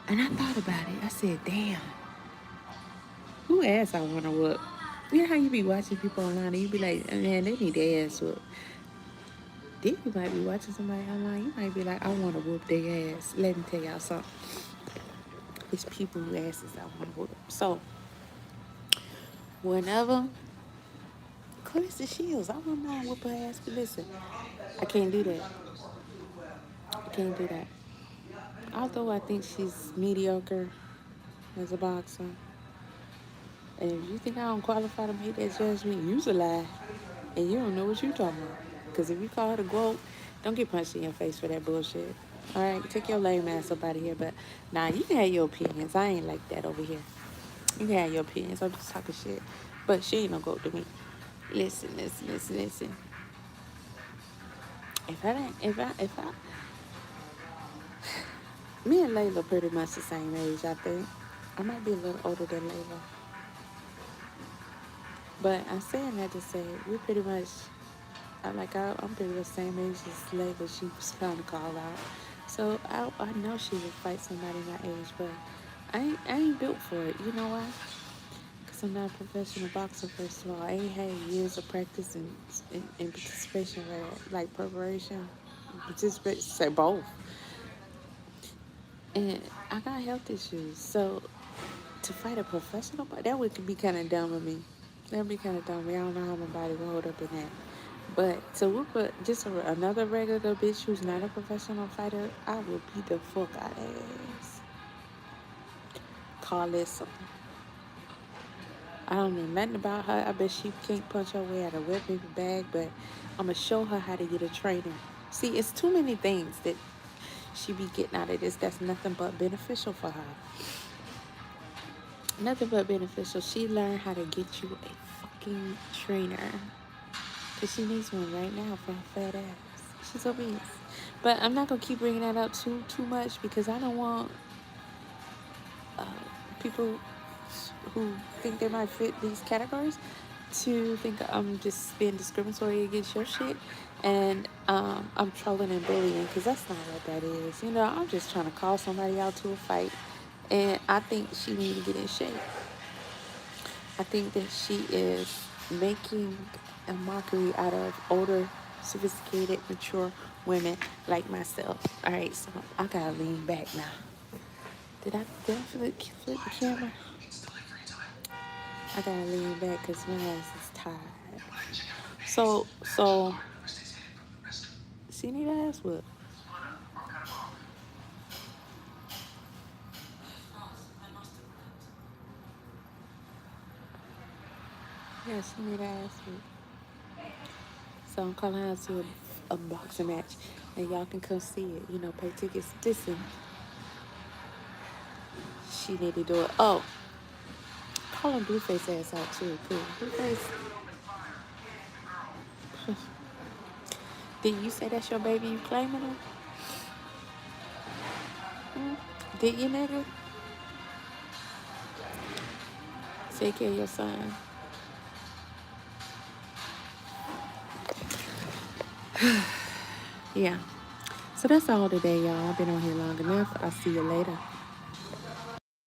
Speaker 1: And I thought about it. I said, damn, who ass I wanna whoop? You know how you be watching people online and you be like, man, they need their ass whooped. Then you might be watching somebody online, you might be like, I wanna whoop their ass. Let me tell y'all something. It's people who asses I wanna whoop. So, whenever Clarissa Shields, I wouldn't mind whoop her ass, but listen, I can't do that. I can't do that. Although I think she's mediocre as a boxer. And if you think I don't qualify to make that judgment, you's a lie. And you don't know what you're talking about. Because if you call her the GOAT, don't get punched in your face for that bullshit. All right, take your lame ass up out of here. But nah, you can have your opinions. I ain't like that over here. You can have your opinions. I'm just talking shit. But she ain't no GOAT to me. Listen. Me and Layla pretty much the same age, I think. I might be a little older than Layla. But I'm saying that to say, we pretty much, I'm pretty much the same age as Layla. She was trying to call out. So I know she would fight somebody my age, but I ain't built for it. You know why? Because I'm not a professional boxer, first of all. I ain't had years of practice and participation, like preparation. Participation, say both. And I got health issues. So to fight a professional, that would be kind of dumb of me. That would be kind of dumb of me. I don't know how my body will hold up in that. But to whoop another regular bitch who's not a professional fighter, I will beat the fuck out of her ass. Carlissa. I don't know nothing about her. I bet she can't punch her way out of a wet paper bag, but I'm going to show her how to get a training. See, it's too many things that she be getting out of this that's nothing but beneficial for her. Nothing but beneficial. She learned how to get you a fucking trainer. Because she needs one right now for her fat ass. She's obese. But I'm not going to keep bringing that up too much because I don't want people who think they might fit these categories to think I'm just being discriminatory against your shit. And I'm trolling and bullying because that's not what that is. You know, I'm just trying to call somebody out to a fight. And I think she needs to get in shape. I think that she is making a mockery out of older, sophisticated, mature women like myself. All right, so I gotta lean back now. Did I flip the camera? I gotta lean back because my ass is tired. So, she need an ass whip. Yeah, she need an ass whip. So I'm calling out to a boxing match, and y'all can come see it. You know, pay tickets. Listen, she need to do it. Oh, call him Blueface ass out too. Cool. Blueface. Did you say that's your baby? You claiming him? Did you, nigga? Take care of your son. Yeah. So that's all today, y'all. I've been on here long enough. I'll see you later.